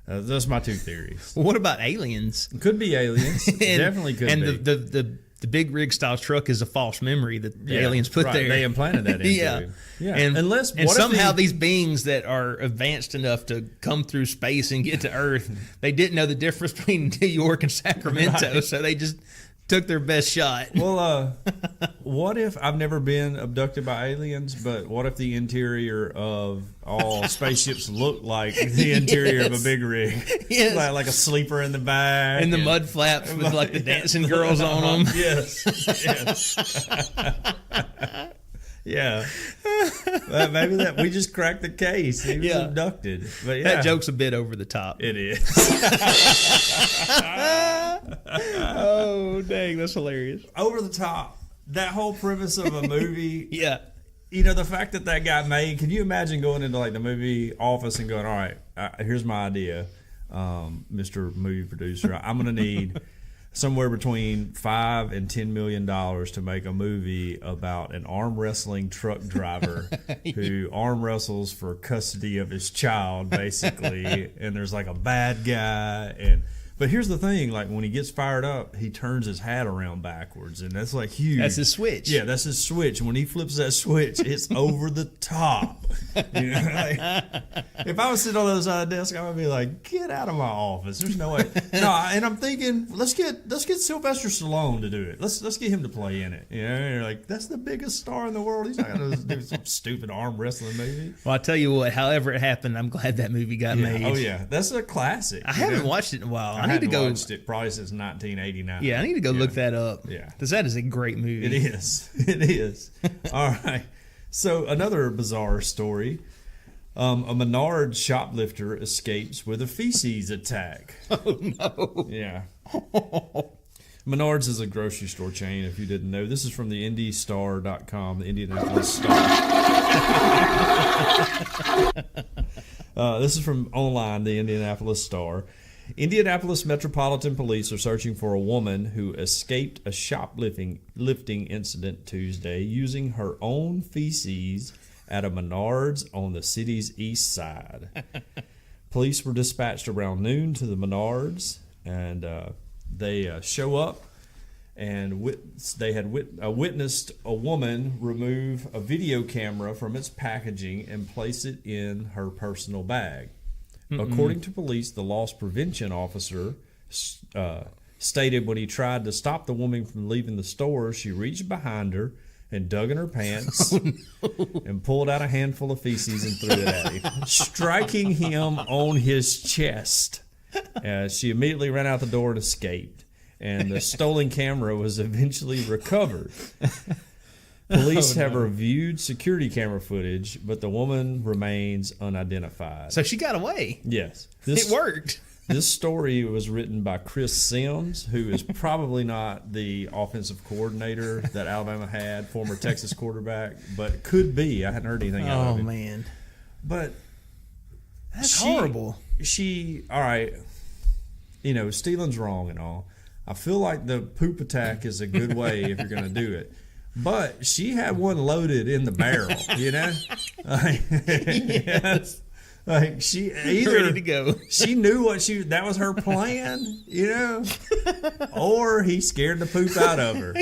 C: those are my two theories.
B: Well, what about aliens?
C: Could be aliens. Definitely could be.
B: And the big rig style truck is a false memory that the aliens put there.
C: They implanted that into him. Yeah.
B: And somehow these beings that are advanced enough to come through space and get to Earth, they didn't know the difference between New York and Sacramento, so they just took their best shot.
C: Well, what if, I've never been abducted by aliens, but what if the interior of all spaceships look like the interior of a big rig?
B: Yes.
C: Like a sleeper in the back.
B: And the mud flaps with like the dancing girls on them.
C: Yes. Yeah. Maybe that we just cracked the case. He was abducted. But
B: that joke's a bit over the top.
C: It is.
B: Oh, dang, that's hilarious.
C: Over the top. That whole premise of a movie.
B: Yeah.
C: The fact that got made, can you imagine going into like the movie office and going, all right, here's my idea, Mr. Movie Producer. I'm going to need somewhere between $5 and $10 million to make a movie about an arm wrestling truck driver who arm wrestles for custody of his child, basically. And there's like a bad guy. But here's the thing, like when he gets fired up, he turns his hat around backwards, and that's like huge.
B: That's his switch.
C: Yeah, that's his switch. When he flips that switch, it's over the top. If I was sitting on the other side of the desk, I would be like, get out of my office. There's no way. No, and I'm thinking, let's get Sylvester Stallone to do it. Let's get him to play in it. You're like, that's the biggest star in the world. He's not going to do some stupid arm wrestling movie.
B: Well, I tell you what, however it happened, I'm glad that movie got made.
C: Oh yeah, that's a classic.
B: I haven't watched it in a while.
C: I need to go watched it probably since 1989.
B: Yeah, I need to go look that up.
C: Yeah,
B: because that is a great movie.
C: It is. All right. So another bizarre story. A Menards shoplifter escapes with a feces attack.
B: Oh no.
C: Yeah. Menards is a grocery store chain, if you didn't know. This is from the IndyStar.com, the Indianapolis Star. This is from online, the Indianapolis Star. Indianapolis Metropolitan Police are searching for a woman who escaped a shoplifting incident Tuesday using her own feces at a Menards on the city's east side. Police were dispatched around noon to the Menards, and they show up, and they had witnessed a woman remove a video camera from its packaging and place it in her personal bag. According to police, the loss prevention officer stated when he tried to stop the woman from leaving the store, she reached behind her and dug in her pants and pulled out a handful of feces and threw it at him, striking him on his chest. She immediately ran out the door and escaped, and the stolen camera was eventually recovered. Police have reviewed security camera footage, but the woman remains unidentified.
B: So she got away.
C: Yes.
B: It worked.
C: This story was written by Chris Sims, who is probably not the offensive coordinator that Alabama had, former Texas quarterback, but could be. I hadn't heard anything out of him.
B: Oh, man.
C: But
B: That's horrible.
C: All right, stealing's wrong and all. I feel like the poop attack is a good way if you're going to do it. But she had one loaded in the barrel,
B: Yes.
C: Like she either
B: ready to go.
C: She knew that was her plan, or he scared the poop out of her,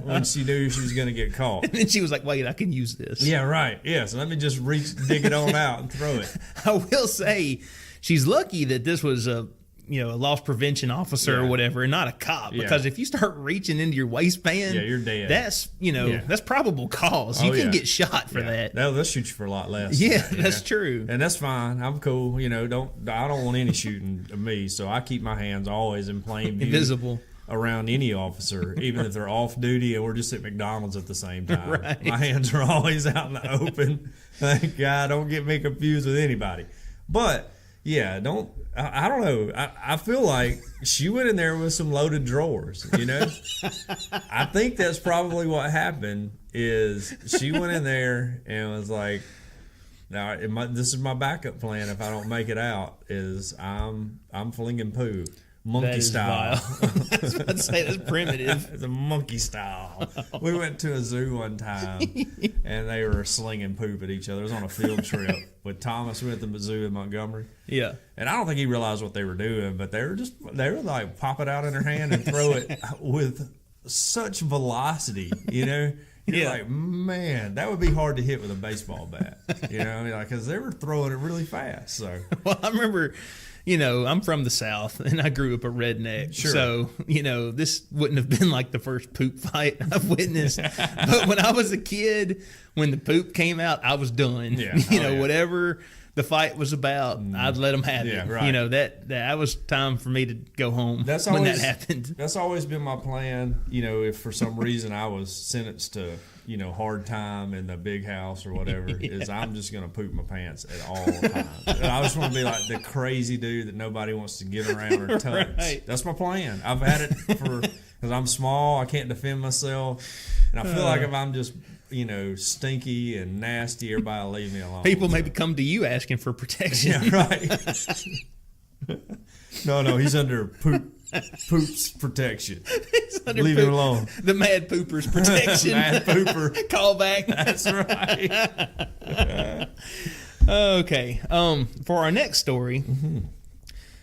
C: when she knew she was going to get caught.
B: And then she was like, "Wait, I can use this."
C: Yeah, right. Yeah, so let me just dig it on out and throw it.
B: I will say, she's lucky that this was a loss prevention officer or whatever, and not a cop. Because if you start reaching into your waistband,
C: you're dead.
B: That's that's probable cause. You can get shot for that.
C: They'll shoot you for a lot less.
B: Yeah, that's true.
C: And that's fine. I'm cool. I don't want any shooting of me, so I keep my hands always in plain view,
B: invisible
C: around any officer, even if they're off duty and we're just at McDonald's at the same time.
B: Right.
C: My hands are always out in the open. Thank God, don't get me confused with anybody. But yeah, I don't know. I feel like she went in there with some loaded drawers, I think that's probably what happened is she went in there and was like, now this is my backup plan if I don't make it out is I'm flinging poo. Monkey style.
B: I was about to say that's primitive.
C: It's a monkey style. We went to a zoo one time and they were slinging poop at each other. It was on a field trip with Thomas. We went to the zoo in Montgomery.
B: Yeah. And
C: I don't think he realized what they were doing, but they were like pop it out in their hand and throw it with such velocity, You're like, man, that would be hard to hit with a baseball bat. Because they were throwing it really fast. So,
B: well, I remember, I'm from the South and I grew up a redneck.
C: Sure.
B: So, this wouldn't have been like the first poop fight I've witnessed. But when I was a kid, when the poop came out, I was done.
C: Yeah.
B: Whatever the fight was about, I'd let them have it.
C: Yeah, right.
B: That was time for me to go home when that happened.
C: That's always been my plan. If for some reason I was sentenced to, hard time in the big house or whatever, is I'm just going to poop my pants at all times. And I just want to be like the crazy dude that nobody wants to get around or touch.
B: Right.
C: That's my plan. I've had it because I'm small. I can't defend myself. And I feel like if I'm just stinky and nasty, everybody will leave me alone.
B: People maybe come to you asking for protection.
C: Yeah, right. No, he's under poop's protection.
B: He's under
C: leave him alone.
B: The mad pooper's protection.
C: Mad pooper.
B: Call back.
C: That's right.
B: Okay. For our next story,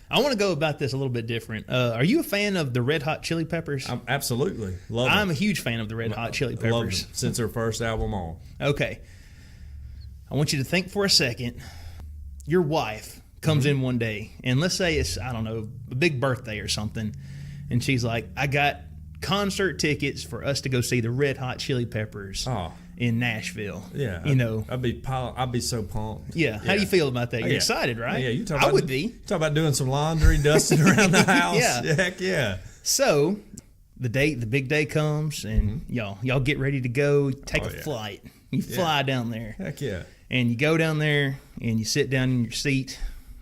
B: I want to go about this a little bit different. Are you a fan of the Red Hot Chili Peppers?
C: Absolutely. Love them.
B: I'm a huge fan of the Red Hot Chili Peppers.
C: Love them since their first album on.
B: Okay. I want you to think for a second. Your wife comes in one day, and let's say it's, I don't know, a big birthday or something, and she's like, I got concert tickets for us to go see the Red Hot Chili Peppers in Nashville.
C: Yeah. I'd be so pumped.
B: Yeah. How do you feel about that? You're excited, right?
C: Yeah.
B: I would be.
C: Talk about doing some laundry, dusting around the house.
B: Yeah.
C: Heck yeah.
B: So the big day comes, and y'all get ready to go. Take a flight. You fly down there.
C: Heck yeah.
B: And you go down there, and you sit down in your seat.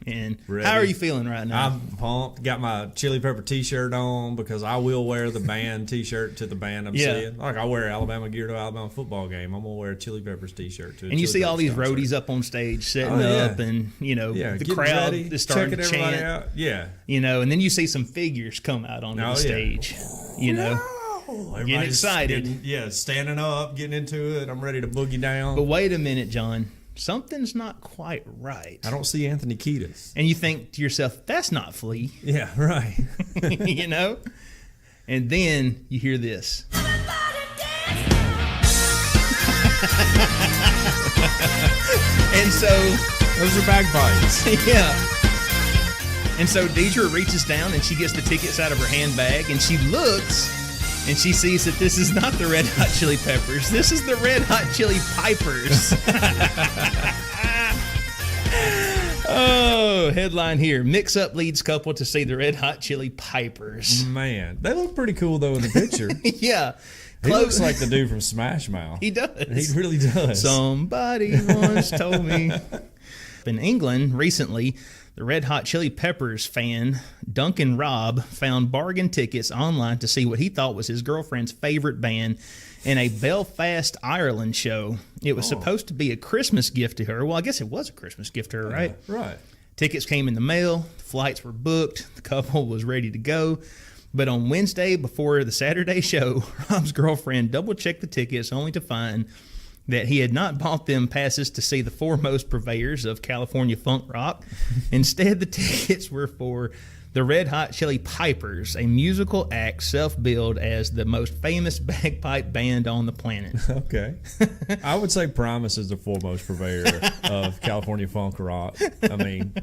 B: And
C: ready.
B: How are you feeling right now?
C: I'm pumped. Got my Chili Pepper t-shirt on because I will wear the band t-shirt to the band I'm seeing. Like I wear Alabama gear to Alabama football game. I'm going to wear a Chili Peppers t-shirt to a
B: And you
C: Chili
B: see all
C: Peppers
B: these
C: concert.
B: roadies up on stage setting up and, the crowd is starting to chant.
C: Out. Yeah.
B: And then you see some figures come out onto the stage, getting excited.
C: Standing up, getting into it. I'm ready to boogie down.
B: But wait a minute, John. Something's not quite right.
C: I don't see Anthony Kiedis.
B: And you think to yourself, that's not Flea.
C: Yeah, right.
B: And then you hear this. And so
C: those are bagpipes.
B: Yeah. And so Deidre reaches down and she gets the tickets out of her handbag and she looks and she sees that this is not the Red Hot Chili Peppers. This is the Red Hot Chili Pipers. Oh, headline here. Mixup leads couple to see the Red Hot Chili Pipers.
C: Man, they look pretty cool though in the picture.
B: Yeah.
C: He looks like the dude from Smash Mouth.
B: He does.
C: He really does.
B: Somebody once told me. In England, recently, the Red Hot Chili Peppers fan, Duncan Robb, found bargain tickets online to see what he thought was his girlfriend's favorite band in a Belfast, Ireland show. It was supposed to be a Christmas gift to her. Well, I guess it was a Christmas gift to her, right?
C: Right.
B: Tickets came in the mail. The flights were booked. The couple was ready to go. But on Wednesday, before the Saturday show, Rob's girlfriend double-checked the tickets only to find that he had not bought them passes to see the foremost purveyors of California funk rock. Instead, the tickets were for the Red Hot Chili Pipers, a musical act self-billed as the most famous bagpipe band on the planet.
C: Okay. I would say Primus is the foremost purveyor of California funk rock. I mean,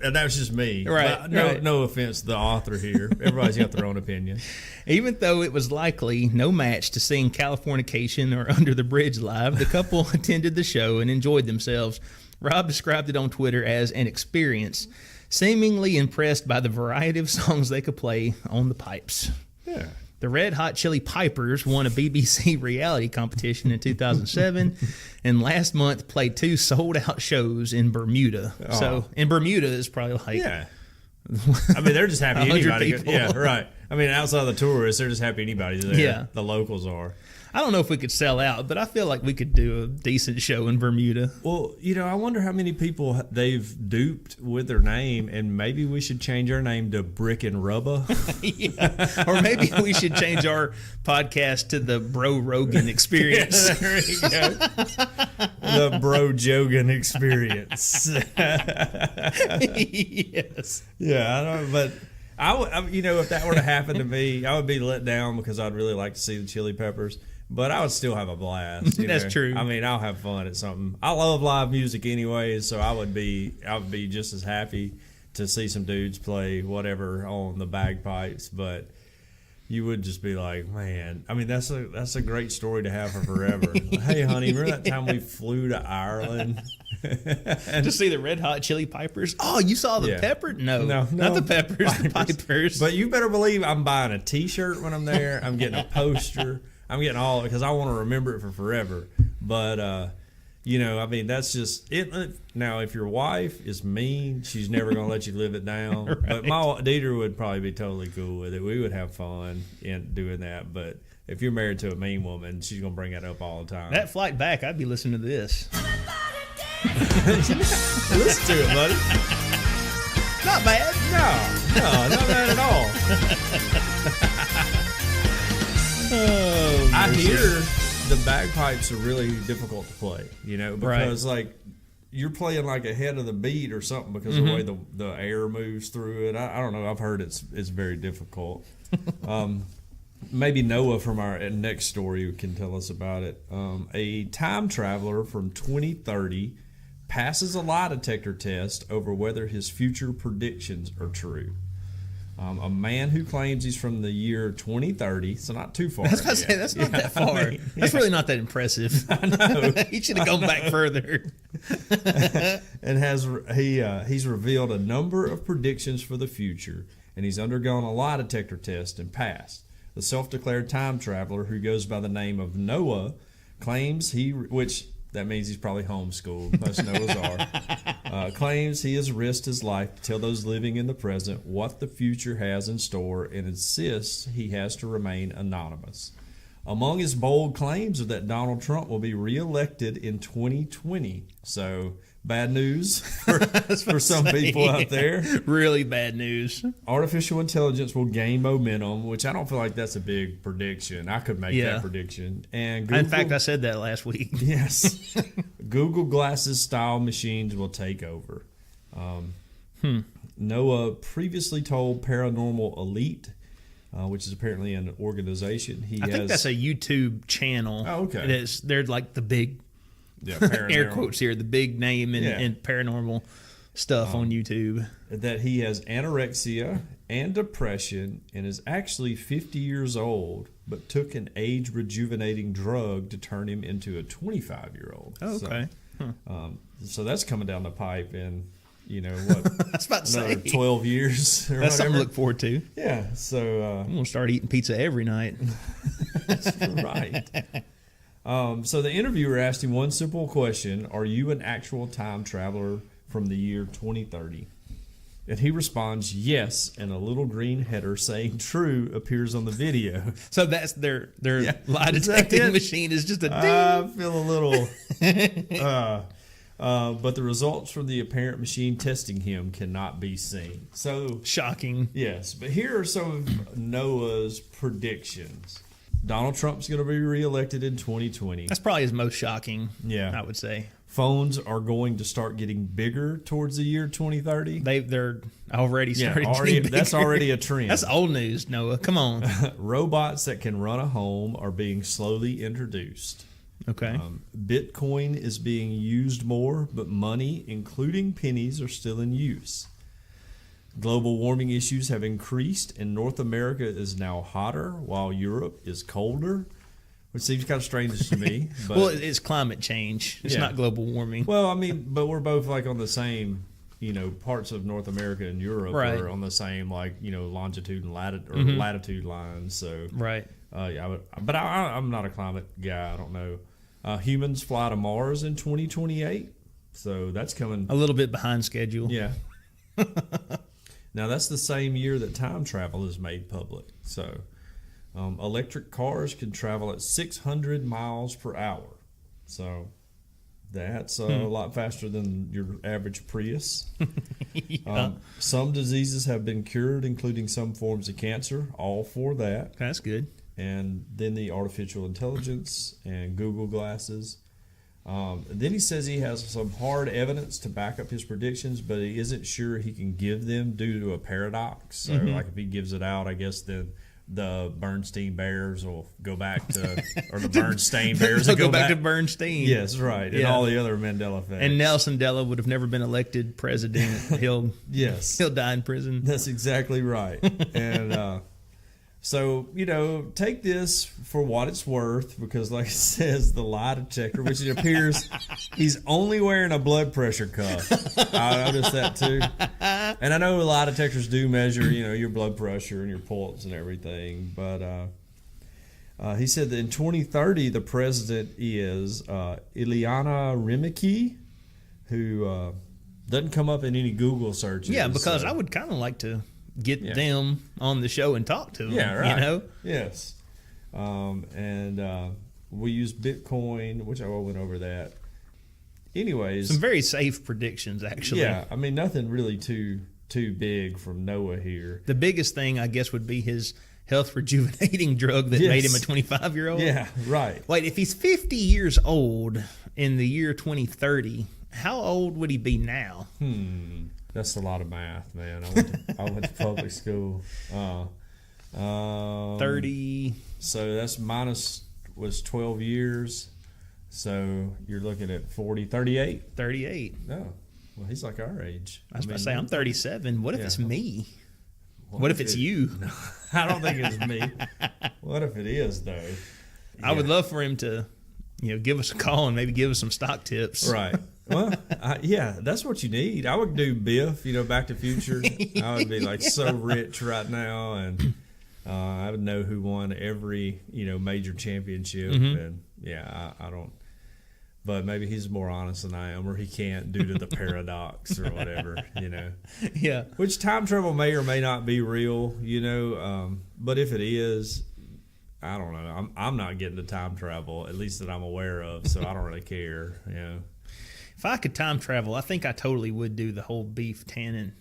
C: and that's just me.
B: Right,
C: No offense to the author here. Everybody's got their own opinion.
B: Even though it was likely no match to seeing Californication or Under the Bridge live, the couple attended the show and enjoyed themselves. Rob described it on Twitter as an experience, seemingly impressed by the variety of songs they could play on the pipes.
C: Yeah.
B: The Red Hot Chili Pipers won a BBC reality competition in 2007 and last month played 2 sold-out shows in Bermuda.
C: Oh.
B: So in Bermuda, it's probably like...
C: Yeah. I mean, they're just happy
B: 100
C: anybody.
B: people.
C: Yeah, right. I mean, outside of the tourists, they're just happy anybody's there.
B: Yeah.
C: The locals are.
B: I don't know if we could sell out, but I feel like we could do a decent show in Bermuda.
C: Well, I wonder how many people they've duped with their name, and maybe we should change our name to Brick and Rubber.
B: Yeah. Or maybe we should change our podcast to the Bro Rogan Experience.
C: Yeah, there you go. The Bro Jogan Experience.
B: Yes.
C: Yeah, I don't. But if that were to happen to me, I would be let down because I'd really like to see the Chili Peppers. But I would still have a blast.
B: That's true.
C: I mean, I'll have fun at something. I love live music anyways, so I would be just as happy to see some dudes play whatever on the bagpipes. But you would just be like, man. I mean, that's a great story to have for forever. Hey, honey, remember that time we flew to Ireland?
B: And to see the Red Hot Chili Pipers? Oh, you saw the Pepper? No, not the Peppers, the Pipers.
C: But you better believe I'm buying a T-shirt when I'm there. I'm getting a poster. I'm getting all because I want to remember it for forever. But I mean, that's just it. Now, if your wife is mean, she's never going to let you live it down. Right. But my Dieter would probably be totally cool with it. We would have fun in doing that. But if you're married to a mean woman, she's going to bring that up all the time.
B: That flight back, I'd be listening to this.
C: Listen to it, buddy.
B: Not bad.
C: No, not bad at all.
B: Oh,
C: I hear the bagpipes are really difficult to play, because like you're playing like ahead of the beat or something because of the way the air moves through it. I don't know. I've heard it's very difficult. Maybe Noah from our next story can tell us about it. A time traveler from 2030 passes a lie detector test over whether his future predictions are true. A man who claims he's from the year 2030, so not too far.
B: That's not that far. I mean, that's really not that impressive.
C: I know.
B: He should have gone back further.
C: And he's revealed a number of predictions for the future, and he's undergone a lie detector test and passed. The self-declared time traveler, who goes by the name of Noah, claims which that means he's probably homeschooled. Most Noahs are. Claims he has risked his life to tell those living in the present what the future has in store and insists he has to remain anonymous. Among his bold claims are that Donald Trump will be reelected in 2020. So, bad news for some people out there.
B: Really bad news.
C: Artificial intelligence will gain momentum, which I don't feel like that's a big prediction. I could make that prediction. And Google,
B: in fact, I said that last week.
C: Yes. Google Glasses style machines will take over. Noah previously told Paranormal Elite, which is apparently an organization. I
B: think that's a YouTube channel.
C: Oh, okay.
B: They're like the big, air quotes here, the big name in paranormal stuff on YouTube.
C: That he has anorexia and depression and is actually 50 years old, but took an age rejuvenating drug to turn him into a 25-year-old.
B: Oh, okay.
C: So that's coming down the pipe in, what?
B: I was about to
C: another
B: say
C: 12 years. Or
B: that's something to
C: whatever.
B: look forward to.
C: Yeah. So
B: I'm gonna start eating pizza every night.
C: That's right. So the interviewer asked him one simple question: "Are you an actual time traveler from the year 2030?" And he responds, "Yes," and a little green header saying "True" appears on the video.
B: So that's their lie detecting machine is just a ding.
C: I feel a little. But the results from the apparent machine testing him cannot be seen. So
B: shocking.
C: Yes, but here are some of Noah's predictions. Donald Trump's going to be reelected in 2020.
B: That's probably his most shocking.
C: Yeah,
B: I would say.
C: Phones are going to start getting bigger towards the year 2030.
B: They're already started getting bigger.
C: That's already a trend.
B: That's old news, Noah. Come on.
C: Robots that can run a home are being slowly introduced.
B: Okay.
C: Bitcoin is being used more, but money, including pennies, are still in use. Global warming issues have increased, and North America is now hotter while Europe is colder, which seems kind of strange to me. But,
B: well, it's climate change. It's not global warming.
C: Well, I mean, but we're both like on the same, parts of North America and Europe are on the same longitude and latitude lines. So
B: right.
C: I'm not a climate guy. I don't know. Humans fly to Mars in 2028, so that's coming
B: a little bit behind schedule.
C: Yeah. Now that's the same year that time travel is made public. So, electric cars can travel at 600 miles per hour. So, that's a lot faster than your average Prius.
B: Yeah.
C: Some diseases have been cured, including some forms of cancer. All for that.
B: That's good.
C: And then the artificial intelligence and Google glasses. Then he says he has some hard evidence to back up his predictions, but he isn't sure he can give them due to a paradox. So, like if he gives it out, I guess then the Bernstein Bears will go back to, or the Bernstein Bears will
B: go back to Bernstein.
C: Yes, right, and all the other Mandela effects.
B: And Nelson Mandela would have never been elected president. He'll die in prison.
C: That's exactly right. And so, take this for what it's worth, because like it says, the lie detector, which it appears he's only wearing a blood pressure cuff. I noticed that too. And I know lie detectors do measure, your blood pressure and your pulse and everything. But he said that in 2030, the president is Ileana Rimiki, who doesn't come up in any Google searches.
B: Yeah, because I would kind of like to get them on the show and talk to them.
C: Yeah, right. Yes. And we use Bitcoin, which I went over that. Anyways.
B: Some very safe predictions, actually.
C: Yeah, I mean, nothing really too big from Noah here.
B: The biggest thing, I guess, would be his health rejuvenating drug that made him a 25-year-old.
C: Yeah, right.
B: Wait, if he's 50 years old in the year 2030, how old would he be now?
C: That's a lot of math, man. I went to public school.
B: 30.
C: So that's was 12 years. So you're looking at 38.
B: 38.
C: No. Well, he's like our age.
B: I was about to say, I'm 37. What if it's me? What if it's you?
C: No, I don't think it's me. What if it is, though?
B: I would love for him to, give us a call and maybe give us some stock tips.
C: Right. Well, that's what you need. I would do Biff, Back to the Future. I would be like so rich right now, and I would know who won every, major championship. And I don't. But maybe he's more honest than I am, or he can't due to the paradox or whatever,
B: Yeah.
C: Which time travel may or may not be real, but if it is, I don't know. I'm not getting to time travel, at least that I'm aware of, so I don't really care,
B: If I could time travel, I think I totally would do the whole Biff Tannen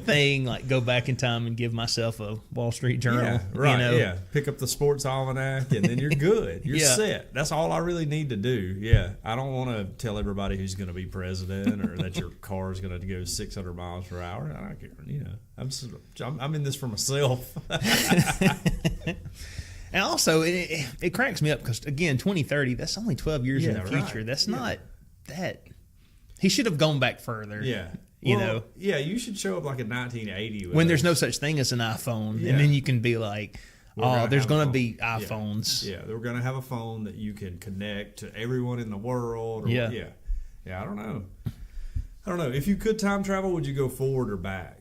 B: thing, like go back in time and give myself a Wall Street Journal.
C: Yeah, right. Yeah, pick up the sports almanac and then you're good. You're set. That's all I really need to do. Yeah, I don't want to tell everybody who's going to be president or that your car is going to go 600 miles per hour. I don't care. I'm in this for myself.
B: And also, it cracks me up because, again, 2030, that's only 12 years in the future.
C: Right.
B: That's not that. He should have gone back further.
C: Yeah.
B: Yeah,
C: you should show up like in 1980.
B: When there's no such thing as an iPhone. Yeah. And then you can be like, there's going to be iPhones.
C: Yeah, we're going to have a phone that you can connect to everyone in the world. Yeah, I don't know. If you could time travel, would you go forward or back?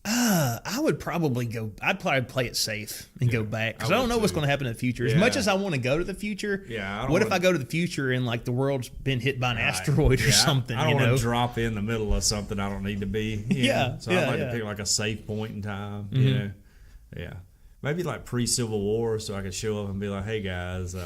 B: I would probably go. I'd probably play it safe and go back because I don't know what's going to happen in the future. As much as I want to go to the future, what if I go to the future and like the world's been hit by an asteroid or something?
C: I don't want to drop in the middle of something I don't need to be. So I'd like to pick like a safe point in time. Maybe like pre-Civil War, so I could show up and be like, "Hey guys,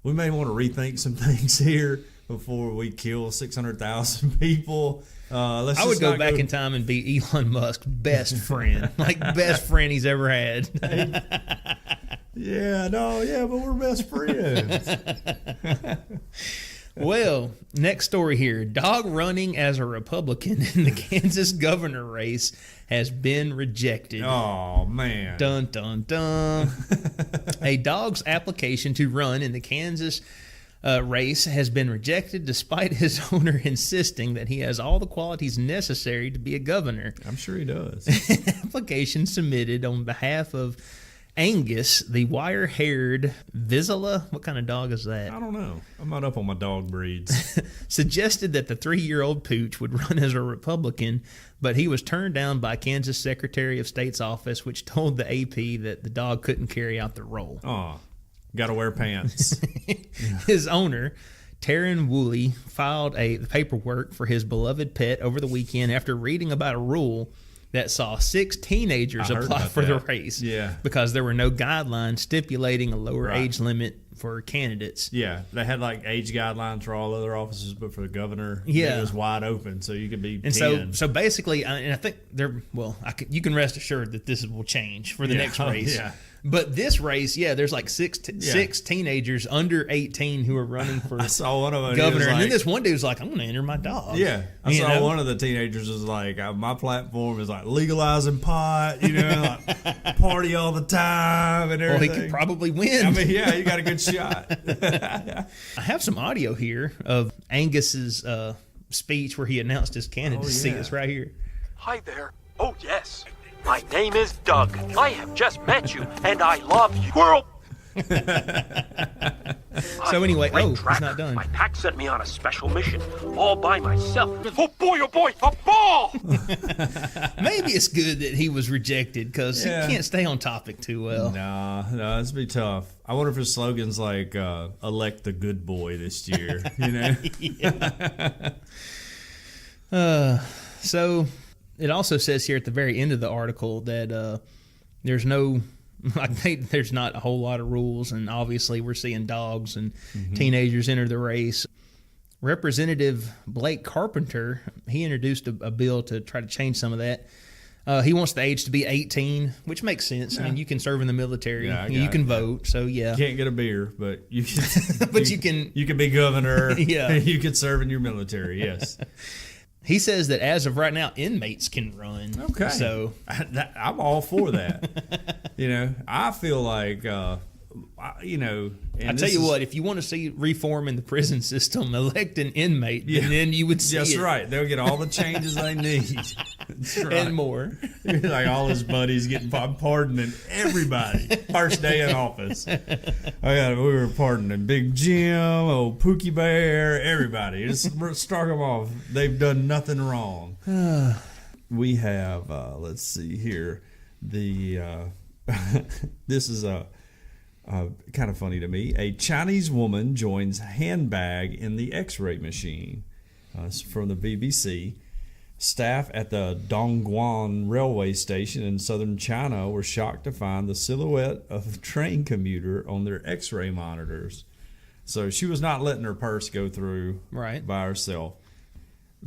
C: we may want to rethink some things here before we kill 600,000 people.
B: I would go back in time and be Elon Musk's best friend, like best friend he's ever had.
C: But we're best friends.
B: Well, next story here. Dog running as a Republican in the Kansas governor race has been rejected.
C: Oh, man.
B: Dun, dun, dun. A dog's application to run in the Kansas race has been rejected despite his owner insisting that he has all the qualities necessary to be a governor.
C: I'm sure he does.
B: Application submitted on behalf of Angus, the wire-haired Vizsla. What kind of dog is that?
C: I don't know. I'm not up on my dog breeds.
B: Suggested that the 3-year-old pooch would run as a Republican, but he was turned down by Kansas Secretary of State's office, which told the AP that the dog couldn't carry out the role.
C: Oh, gotta wear pants.
B: His owner, Taryn Woolley, filed the paperwork for his beloved pet over the weekend after reading about a rule that saw 6 teenagers apply for the race.
C: Yeah.
B: Because there were no guidelines stipulating a lower age limit for candidates.
C: Yeah. They had like age guidelines for all other offices, but for the governor,
B: it
C: was wide open, so you could be
B: and
C: 10.
B: So basically, and I think you can rest assured that this will change for the next race.
C: Yeah.
B: But this race, there's like six teenagers under 18 who are running for
C: I saw one of them,
B: governor. And then this one dude's like, I'm going to enter my dog.
C: Yeah. I saw one of the teenagers was like, my platform is like legalizing pot, like party all the time and everything.
B: Well, he could probably win.
C: I mean, yeah, you got a good shot.
B: I have some audio here of Angus's speech where he announced his candidacy. It's right here.
D: Hi there. Oh, yes. My name is Doug. I have just met you, and I love you. Squirrel!
B: So anyway, he's not done.
D: My pack sent me on a special mission, all by myself. Oh boy, a ball!
B: Maybe it's good that he was rejected, because he can't stay on topic too well.
C: No, it's be tough. I wonder if his slogan's like, elect the good boy this year,
B: So it also says here at the very end of the article that there's not a whole lot of rules, and obviously we're seeing dogs and teenagers enter the race. Representative Blake Carpenter, he introduced a bill to try to change some of that. He wants the age to be 18, which makes sense. Yeah. I mean, you can serve in the military, you can vote, so yeah.
C: You can't get a beer, but you can.
B: But you can
C: be governor.
B: Yeah,
C: you can serve in your military. Yes.
B: He says that as of right now, inmates can run.
C: Okay.
B: So
C: I'm all for that. I feel like, I tell
B: you what, if you want to see reform in the prison system, elect an inmate, and then you would see
C: That's
B: it.
C: right. They'll get all the changes they need. That's right.
B: And more.
C: Like all his buddies getting pardoning everybody. First day in office. We were pardoning Big Jim, old Pookie Bear, everybody. Just start them off. They've done nothing wrong. We have, let's see here, this is kind of funny to me. A Chinese woman joins handbag in the X-ray machine. It's from the BBC. Staff at the Dongguan railway station in southern China were shocked to find the silhouette of a train commuter on their X-ray monitors. So she was not letting her purse go through by herself.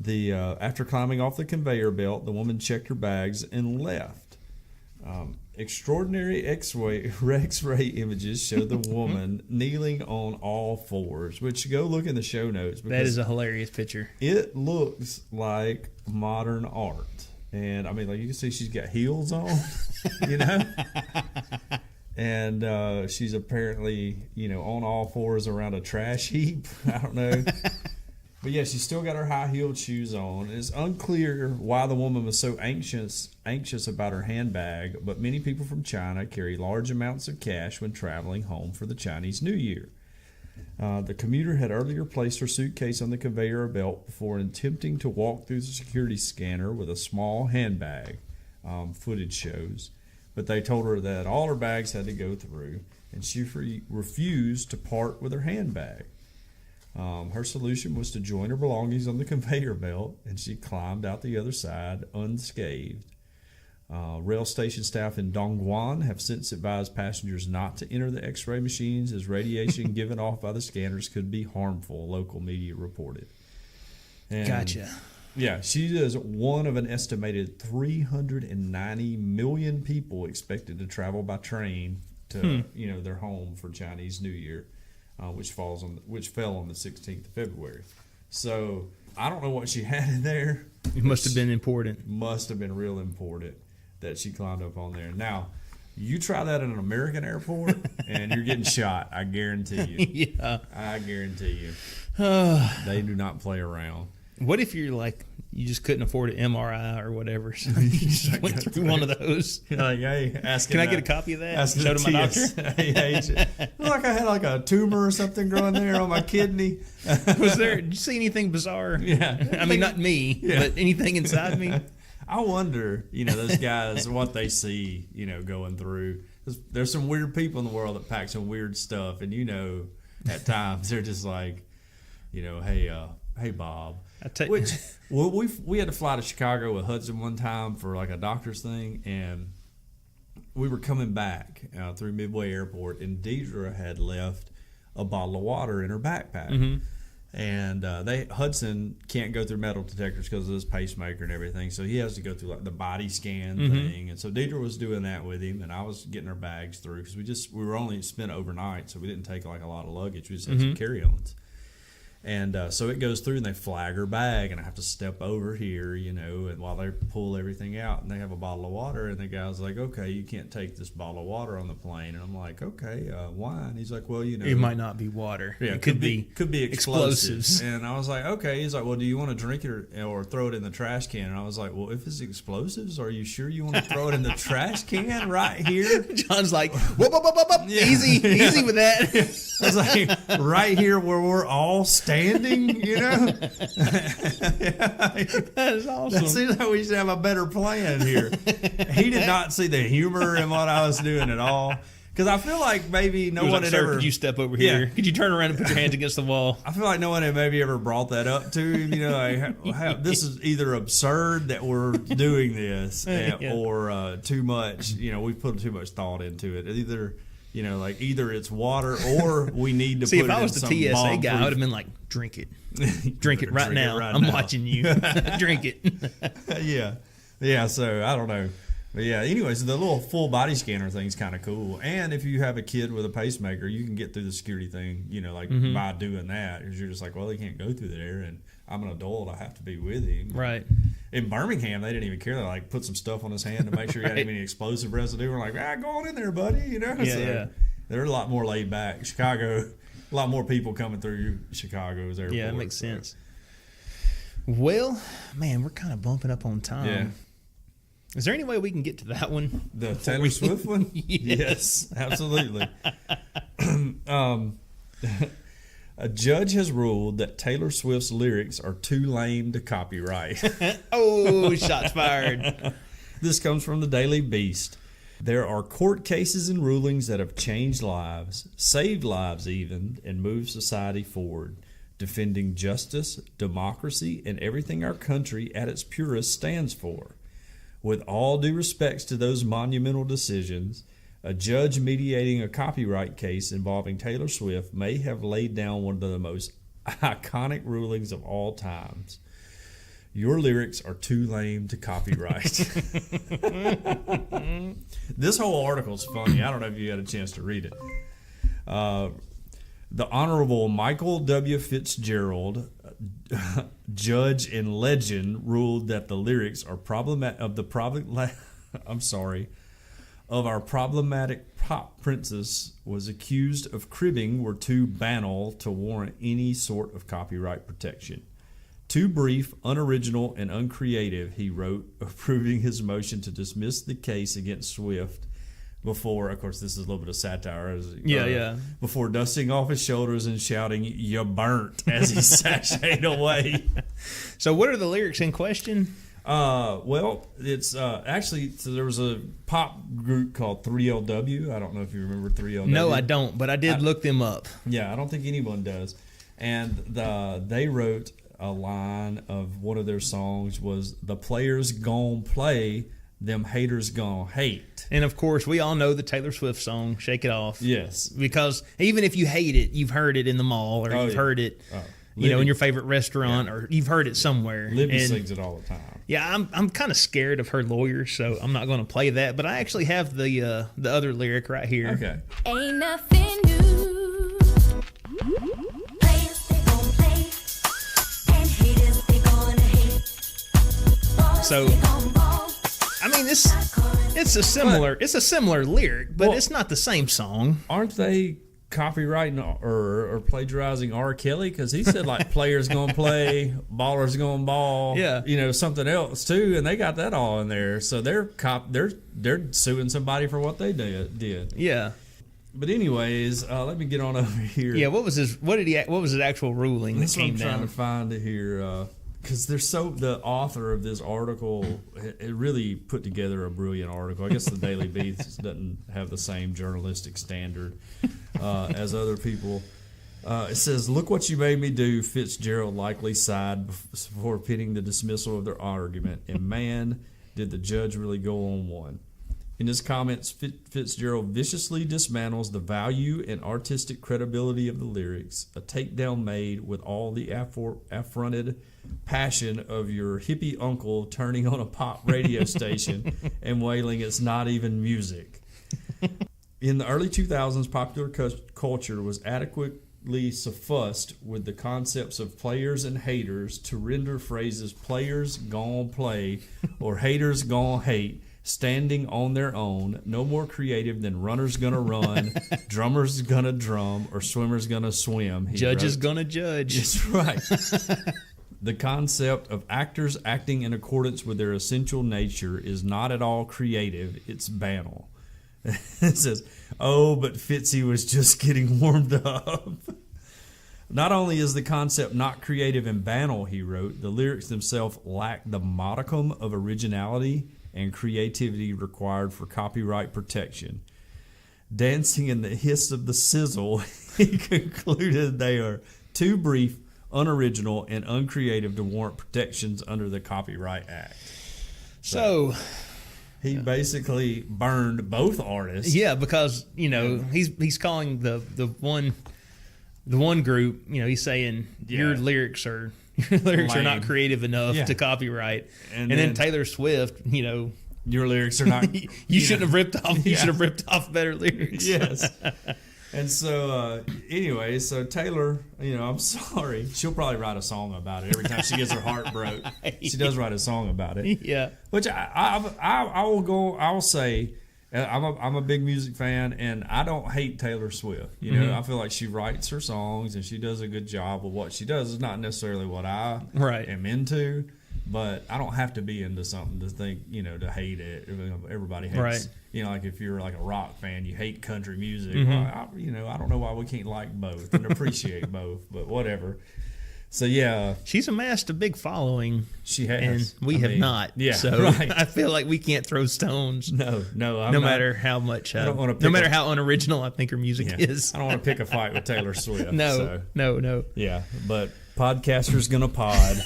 C: After climbing off the conveyor belt, the woman checked her bags and left. Extraordinary X-ray images show the woman kneeling on all fours, which go look in the show notes.
B: That is a hilarious picture.
C: It looks like modern art. And I mean, like you can see she's got heels on, and she's apparently, on all fours around a trash heap. I don't know. But yeah, she's still got her high-heeled shoes on. It's unclear why the woman was so anxious about her handbag, but many people from China carry large amounts of cash when traveling home for the Chinese New Year. The commuter had earlier placed her suitcase on the conveyor belt before attempting to walk through the security scanner with a small handbag, footage shows. But they told her that all her bags had to go through, and she refused to part with her handbag. Her solution was to join her belongings on the conveyor belt, and she climbed out the other side unscathed. Rail station staff in Dongguan have since advised passengers not to enter the X-ray machines as radiation given off by the scanners could be harmful, local media reported. And
B: Gotcha.
C: Yeah, she is one of an estimated 390 million people expected to travel by train to their home for Chinese New Year, which fell on the 16th of February. So I don't know what she had in there.
B: It must have been important.
C: Must have been real important that she climbed up on there. Now, you try that at an American airport, and you're getting shot. I guarantee you.
B: Yeah.
C: I guarantee you. They do not play around.
B: What if you're like, you just couldn't afford an MRI or whatever, so you just went through one of those?
C: You're like, hey,
B: can I get a copy of that?
C: Show
B: to my doctor?
C: Like I had like a tumor or something growing there on my kidney.
B: Did you see anything bizarre?
C: Yeah.
B: I mean, not me, but anything inside me?
C: I wonder, those guys, what they see, going through. There's some weird people in the world that pack some weird stuff, and at times they're just like, hey Bob. We had to fly to Chicago with Hudson one time for like a doctor's thing, and we were coming back through Midway Airport, and Deidre had left a bottle of water in her backpack. Mm-hmm. And Hudson can't go through metal detectors because of his pacemaker and everything, so he has to go through like the body scan thing. And so Deidre was doing that with him, and I was getting our bags through because we were only spent overnight, so we didn't take like a lot of luggage. We just had some carry-ons. And so it goes through, and they flag her bag, and I have to step over here, and while they pull everything out, and they have a bottle of water, and the guy's like, okay, you can't take this bottle of water on the plane. And I'm like, okay, why? And he's like, well,
B: it might not be water.
C: Yeah,
B: it could be
C: explosives. And I was like, okay. He's like, well, do you want to drink it or throw it in the trash can? And I was like, well, if it's explosives, are you sure you want to throw it in the trash can right here?
B: John's like, whoop. Yeah. Easy with that.
C: I was like, right here where we're all standing,
B: That is awesome.
C: That seems like we should have a better plan here. He did not see the humor in what I was doing at all. Because I feel like maybe no one had ever...
B: Could you step over here?
C: Yeah.
B: Could you turn around and put your hands against the wall?
C: I feel like no one had maybe ever brought that up to him. This is either absurd that we're doing this or too much. We've put too much thought into it. Either it's water or we need to put it in some
B: See, if I was the TSA guy, I would have been like, drink it. Drink it right now. I'm watching you. Drink it.
C: Yeah, so I don't know. But yeah, anyways, the little full body scanner thing is kind of cool. And if you have a kid with a pacemaker, you can get through the security thing, by doing that. Because you're just like, well, he can't go through there, and I'm an adult. I have to be with him.
B: Right.
C: In Birmingham, they didn't even care. They like put some stuff on his hand to make sure he had any explosive residue. We're like, go on in there, buddy.
B: Yeah.
C: They're a lot more laid back. Chicago, a lot more people coming through Chicago's airport.
B: Yeah, it makes sense. Well, man, we're kind of bumping up on time.
C: Yeah.
B: Is there any way we can get to that one?
C: The Taylor Swift one?
B: Yes,
C: absolutely. A judge has ruled that Taylor Swift's lyrics are too lame to copyright.
B: Oh, shots fired.
C: This comes from the Daily Beast. There are court cases and rulings that have changed lives, saved lives even, and moved society forward, defending justice, democracy, and everything our country at its purest stands for. With all due respects to those monumental decisions, a judge mediating a copyright case involving Taylor Swift may have laid down one of the most iconic rulings of all times. Your lyrics are too lame to copyright. This whole article is funny. I don't know if you had a chance to read it. The Honorable Michael W. Fitzgerald, judge and legend, ruled that the lyrics are of our problematic pop princess was accused of cribbing were too banal to warrant any sort of copyright protection. Too brief, unoriginal, and uncreative, he wrote, approving his motion to dismiss the case against Swift before, of course, this is a little bit of satire. Before dusting off his shoulders and shouting, "You burnt," as he sashayed away.
B: So what are the lyrics in question?
C: Well, it's actually, so there was a pop group called 3LW. I don't know if you remember 3LW.
B: No, I don't, but I did look them up.
C: Yeah, I don't think anyone does. And they wrote a line of one of their songs was, "The players gon' play, them haters gonna hate.
B: And of course, we all know the Taylor Swift song, Shake It Off.
C: Yes.
B: Because even if you hate it, you've heard it in the mall, or you've heard it, in your favorite restaurant, or you've heard it somewhere.
C: Libby sings it all the time.
B: Yeah, I'm kind of scared of her lawyer, so I'm not going to play that. But I actually have the other lyric right here.
C: Okay.
E: Ain't nothing new. Players, they gon' play. And haters, they gonna hate. Ballers,
B: So,
E: they gon' ball.
B: I mean, it's a similar lyric, but it's not the same song.
C: Aren't they copywriting or plagiarizing R. Kelly? Because he said like players gonna play, ballers gonna ball.
B: Yeah.
C: Something else too, and they got that all in there. So they're suing somebody for what they did.
B: Yeah.
C: But anyways, let me get on over here.
B: Yeah. What was his actual ruling
C: That's
B: that
C: what
B: came
C: I'm trying
B: down?
C: to find it here. Because the author of this article, it really put together a brilliant article. I guess the Daily Beast doesn't have the same journalistic standard as other people. It says, "Look what you made me do," Fitzgerald likely sighed before pinning the dismissal of their argument. And man, did the judge really go on one. In his comments, Fitzgerald viciously dismantles the value and artistic credibility of the lyrics, a takedown made with all the affronted passion of your hippie uncle turning on a pop radio station and wailing, "It's not even music." In the early 2000s, popular culture was adequately suffused with the concepts of players and haters to render phrases "players gon' play" or "haters gon' hate" standing on their own, no more creative than "runners gonna run," "drummers gonna drum," or "swimmers gonna swim."
B: Judge is gonna judge.
C: That's right. The concept of actors acting in accordance with their essential nature is not at all creative, it's banal. It says, "Oh, but Fitzy was just getting warmed up." Not only is the concept not creative and banal, he wrote, the lyrics themselves lack the modicum of originality and creativity required for copyright protection. Dancing in the hiss of the sizzle, he concluded they are too brief, unoriginal, and uncreative to warrant protections under the Copyright Act.
B: So
C: he basically burned both artists.
B: Yeah, because he's calling the one group. He's saying your lyrics are not creative enough to copyright, and then Taylor Swift,
C: your lyrics are not.
B: you shouldn't have ripped off. You should have ripped off better lyrics.
C: Yes. And so, anyway, so Taylor, I'm sorry. She'll probably write a song about it every time she gets her heart broke. She does write a song about it.
B: Yeah.
C: Which I will go. I will say, I'm a big music fan, and I don't hate Taylor Swift. I feel like she writes her songs and she does a good job with what she does. It's not necessarily what I am into, but I don't have to be into something to think, to hate it. Everybody hates.
B: Right.
C: Like if you're like a rock fan, you hate country music. Well, I don't know why we can't like both and appreciate both, but whatever. So yeah,
B: she's amassed a big following.
C: She has,
B: and we have not.
C: Yeah,
B: so
C: right.
B: I feel like we can't throw stones.
C: No,
B: no matter how much. No matter how unoriginal I think her music is.
C: I don't want to pick a fight with Taylor Swift.
B: No.
C: Yeah, but podcaster's gonna pod.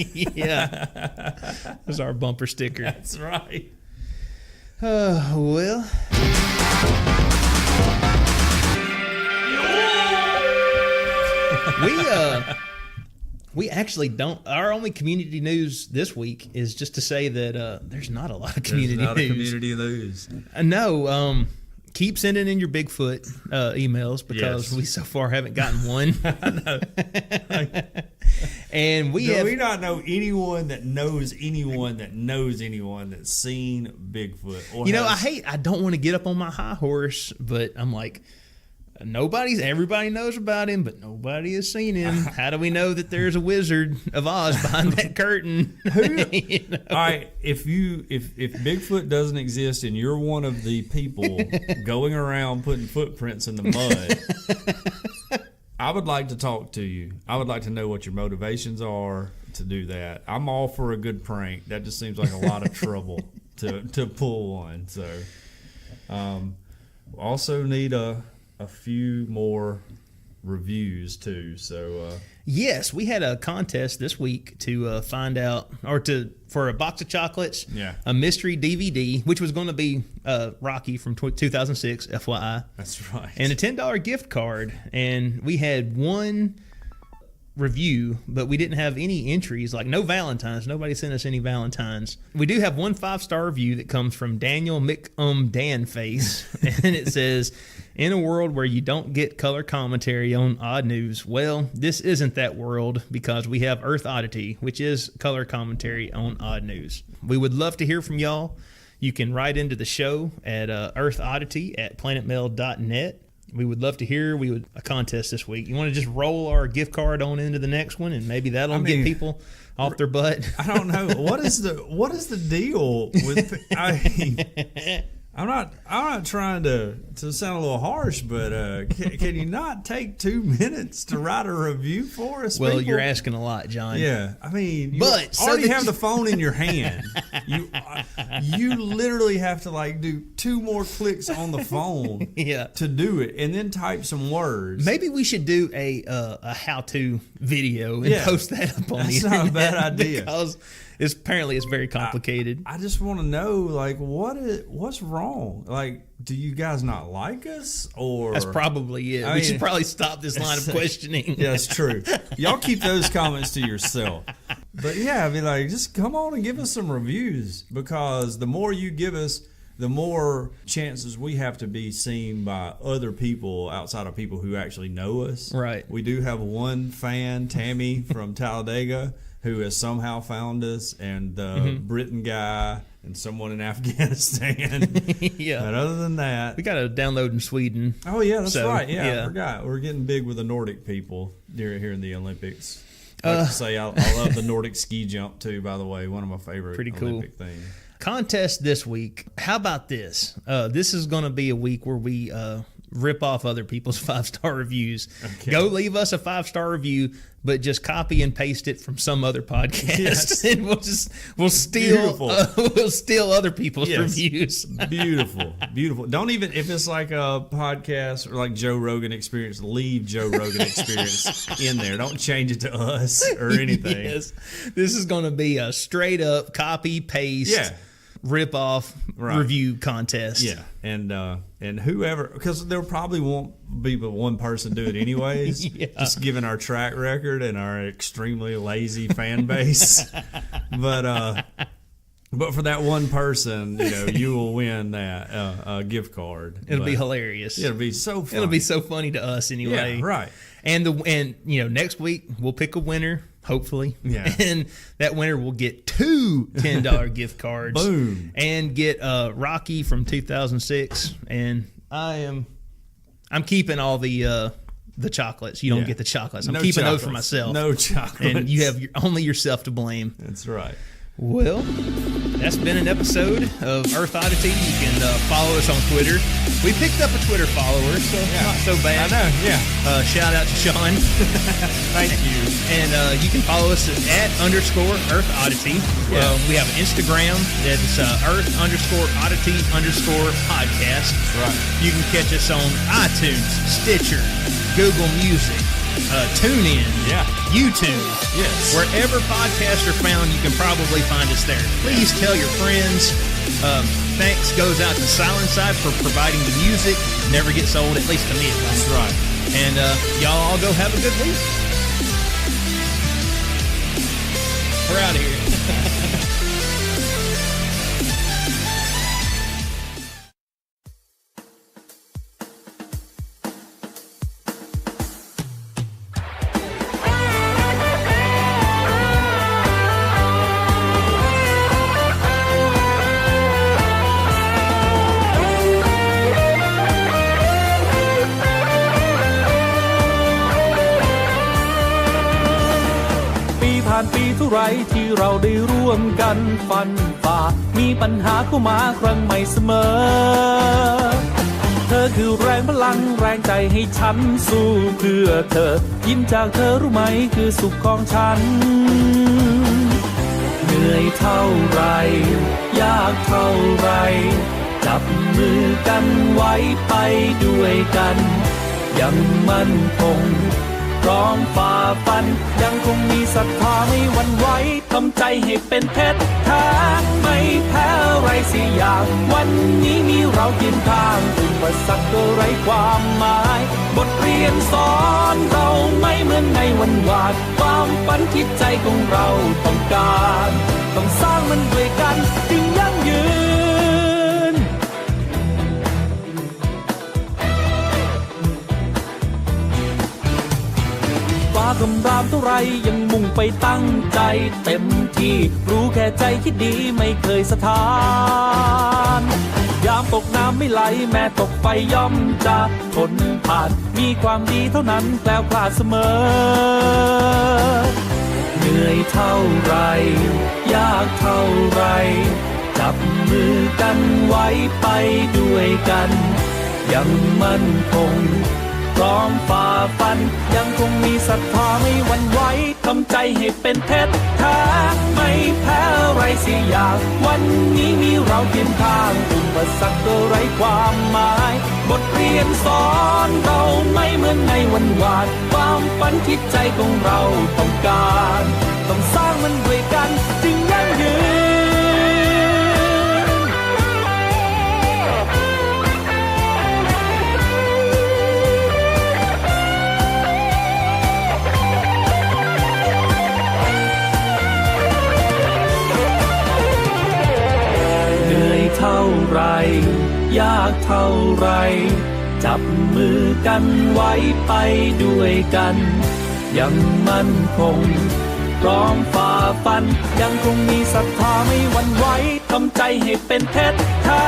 B: Yeah, that's our bumper sticker.
C: That's right.
B: Well. We actually don't. Our only community news this week is just to say that there's not a lot of community news. No. Keep sending in your Bigfoot emails because we so far haven't gotten one. And we
C: not know anyone that knows anyone that knows anyone that's seen Bigfoot. Or
B: I don't want to get up on my high horse, but I'm like, everybody knows about him, but nobody has seen him. How do we know that there's a Wizard of Oz behind that curtain?
C: All right, if Bigfoot doesn't exist and you're one of the people going around putting footprints in the mud, I would like to talk to you. I would like to know what your motivations are to do that. I'm all for a good prank. That just seems like a lot of trouble to pull one. So, also need a few more reviews too. So
B: yes, we had a contest this week to find out, or for a box of chocolates, a mystery DVD, which was going to be Rocky from 2006, FYI.
C: That's right.
B: And a $10 gift card. And we had one review, but we didn't have any entries, like no Valentines. Nobody sent us any Valentines. We do have one 5-star review that comes from Daniel McDanface, and it says, in a world where you don't get color commentary on odd news, well, this isn't that world, because we have Earth Oddity, which is color commentary on odd news. We would love to hear from y'all. You can write into the show at earthoddity@planetmail.net. We would love to hear. A contest this week. You want to just roll our gift card on into the next one, and maybe that'll get people off their butt.
C: I don't know. What is the deal with? I'm not trying to sound a little harsh, but can you not take 2 minutes to write a review for us?
B: Well,
C: people?
B: You're asking a lot, John.
C: Yeah, I mean, you
B: but
C: already have the phone in your hand. You literally have to do 2 more clicks on the phone to do it, and then type some words.
B: Maybe we should do a how-to video and post that up on the internet.
C: That's not a bad idea.
B: Because apparently it's very complicated.
C: I just want to know, what's wrong? Do you guys not like us? Or
B: that's probably it. We should probably stop this line of questioning.
C: Yeah, that's true. Y'all keep those comments to yourself. But yeah, just come on and give us some reviews, because the more you give us, the more chances we have to be seen by other people outside of people who actually know us.
B: Right.
C: We do have one fan, Tammy from Talladega, who has somehow found us, and the Britain guy, and someone in Afghanistan.
B: Yeah.
C: But other than that,
B: we got a download in Sweden.
C: Oh yeah, that's right. Yeah, I forgot. We're getting big with the Nordic people here in the Olympics. I love the Nordic ski jump too. By the way, one of my favorite Olympic things.
B: Contest this week. How about this? This is going to be a week where we rip off other people's 5-star reviews. Okay. Go leave us a 5-star review, but just copy and paste it from some other podcast, yes. And we'll steal other people's reviews. Beautiful. Don't even, if it's like a podcast or like Joe Rogan Experience, leave Joe Rogan Experience in there. Don't change it to us or anything. Yes. This is going to be a straight up copy paste. Rip off review contest.
C: Yeah, and whoever, because there probably won't be but one person do it anyways. Just given our track record and our extremely lazy fan base. But for that one person, you will win that gift card.
B: It'll be hilarious.
C: It'll be so funny.
B: It'll be so funny to us anyway.
C: Yeah, right.
B: And next week we'll pick a winner. Hopefully.
C: Yeah.
B: And that winner will get 2 $10 gift cards.
C: Boom.
B: And get Rocky from 2006. And I'm keeping all the chocolates. You don't get the chocolates. I'm keeping those for myself.
C: No chocolates.
B: And you have only yourself to blame.
C: That's right.
B: Well, that's been an episode of Earth Oddity. You can follow us on Twitter. We picked up a Twitter follower, so it's not so bad.
C: I know, yeah.
B: Shout out to Sean.
C: Thank you.
B: And you can follow us at @_Earth Oddity.
C: Yeah.
B: We have an Instagram that's Earth_Oddity_podcast.
C: Right.
B: You can catch us on iTunes, Stitcher, Google Music, TuneIn, YouTube.
C: Yes.
B: Wherever podcasts are found, you can probably find us there. Please tell your friends. Thanks goes out to Silent Side for providing the music. Never gets old, at least to me.
C: That's right.
B: And y'all all go have a good week. We're out of here.
F: ปีเท่าไรที่เราได้ร่วมกันฟันฝ่ามีปัญหาเข้ามาครั้งใหม่เสมอเธอคือแรงพลังแรงใจให้ฉันสู้เพื่อเธอยิ้มจากเธอรู้ไหมคือสุขของฉันเหนื่อยเท่าไรยากเท่าไรจับมือกันไว้ไปด้วยกัน ยังมั่นคงพร้อมฝ่าฟันยังคงมีศรัทธาไม่หวั่นไหวทำใจให้เป็นเพชรแท้ไม่แพ้อะไรสิอย่างวันนี้มีเราเคียงข้างอุปสรรคก็ไร้ความหมายบทเรียนสอนเราไม่เหมือนในวันวานความฝันที่ใจของเราต้องการต้องสร้างมันด้วยกันจึงยั่งยืนฟ้าคำรามเท่าไรยังมุ่งไปตั้งใจเต็มที่รู้แค่ใจคิดดีไม่เคยสถานยามตกน้ำไม่ไหลแม้ตกไฟย่อมจะทนผ่านมีความดีเท่านั้นแกล้วกล้าเสมอเหนื่อยเท่าไรยากเท่าไรจับมือกันไว้ไปด้วยกันยังมั่นคงพร้อมฝ่าฟันยังคงมีศรัทธาไม่หวั่นไหวทำใจให้เป็นเพชรแท้ไม่แพ้อะไรสิอย่างวันนี้มีเราเคียงข้างอุปสรรคก็ไร้ความหมายบทเรียนสอนเราไม่เหมือนในวันวานความฝันที่ใจของเราต้องการต้องสร้างมันด้วยกันจึงยั่งยืนเท่าไรยากเท่าไรจับมือกันไว้ไปด้วยกันยังมั่นคงพร้อมฝ่าฟันยังคงมีศรัทธาไม่หวั่นไหวทำใจให้เป็นเพชรแท้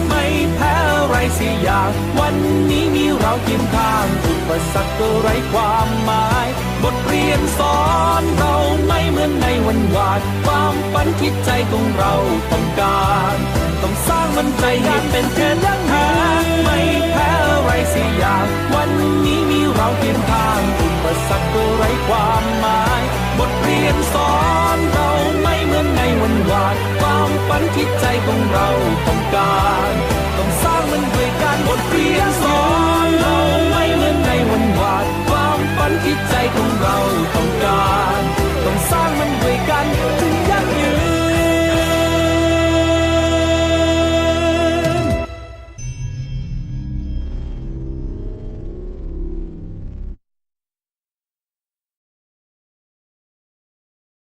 F: ไม่แพ้อะไรสิอย่างวันนี้มีเราเคียงข้างอุปสรรคก็ไร้ความหมายบทเรียนสอนเราไม่เหมือนในวันวานความฝันที่ใจของเราต้องการต้องสร้างมันใจให้เป็นเพชรยั่งยืนไม่แพ้อะไรสิอย่างวันนี้มีเราเคียงข้างอุปสรรคก็ไร้ความหมายบทเรียนสอนเราไม่เหมือนในวันวานความฝันที่ใจของเราต้องการต้องสร้างมันด้วยกันบทเรียนสอนเราไม่เหมือนในวันวานความฝันที่ใจของเราต้อง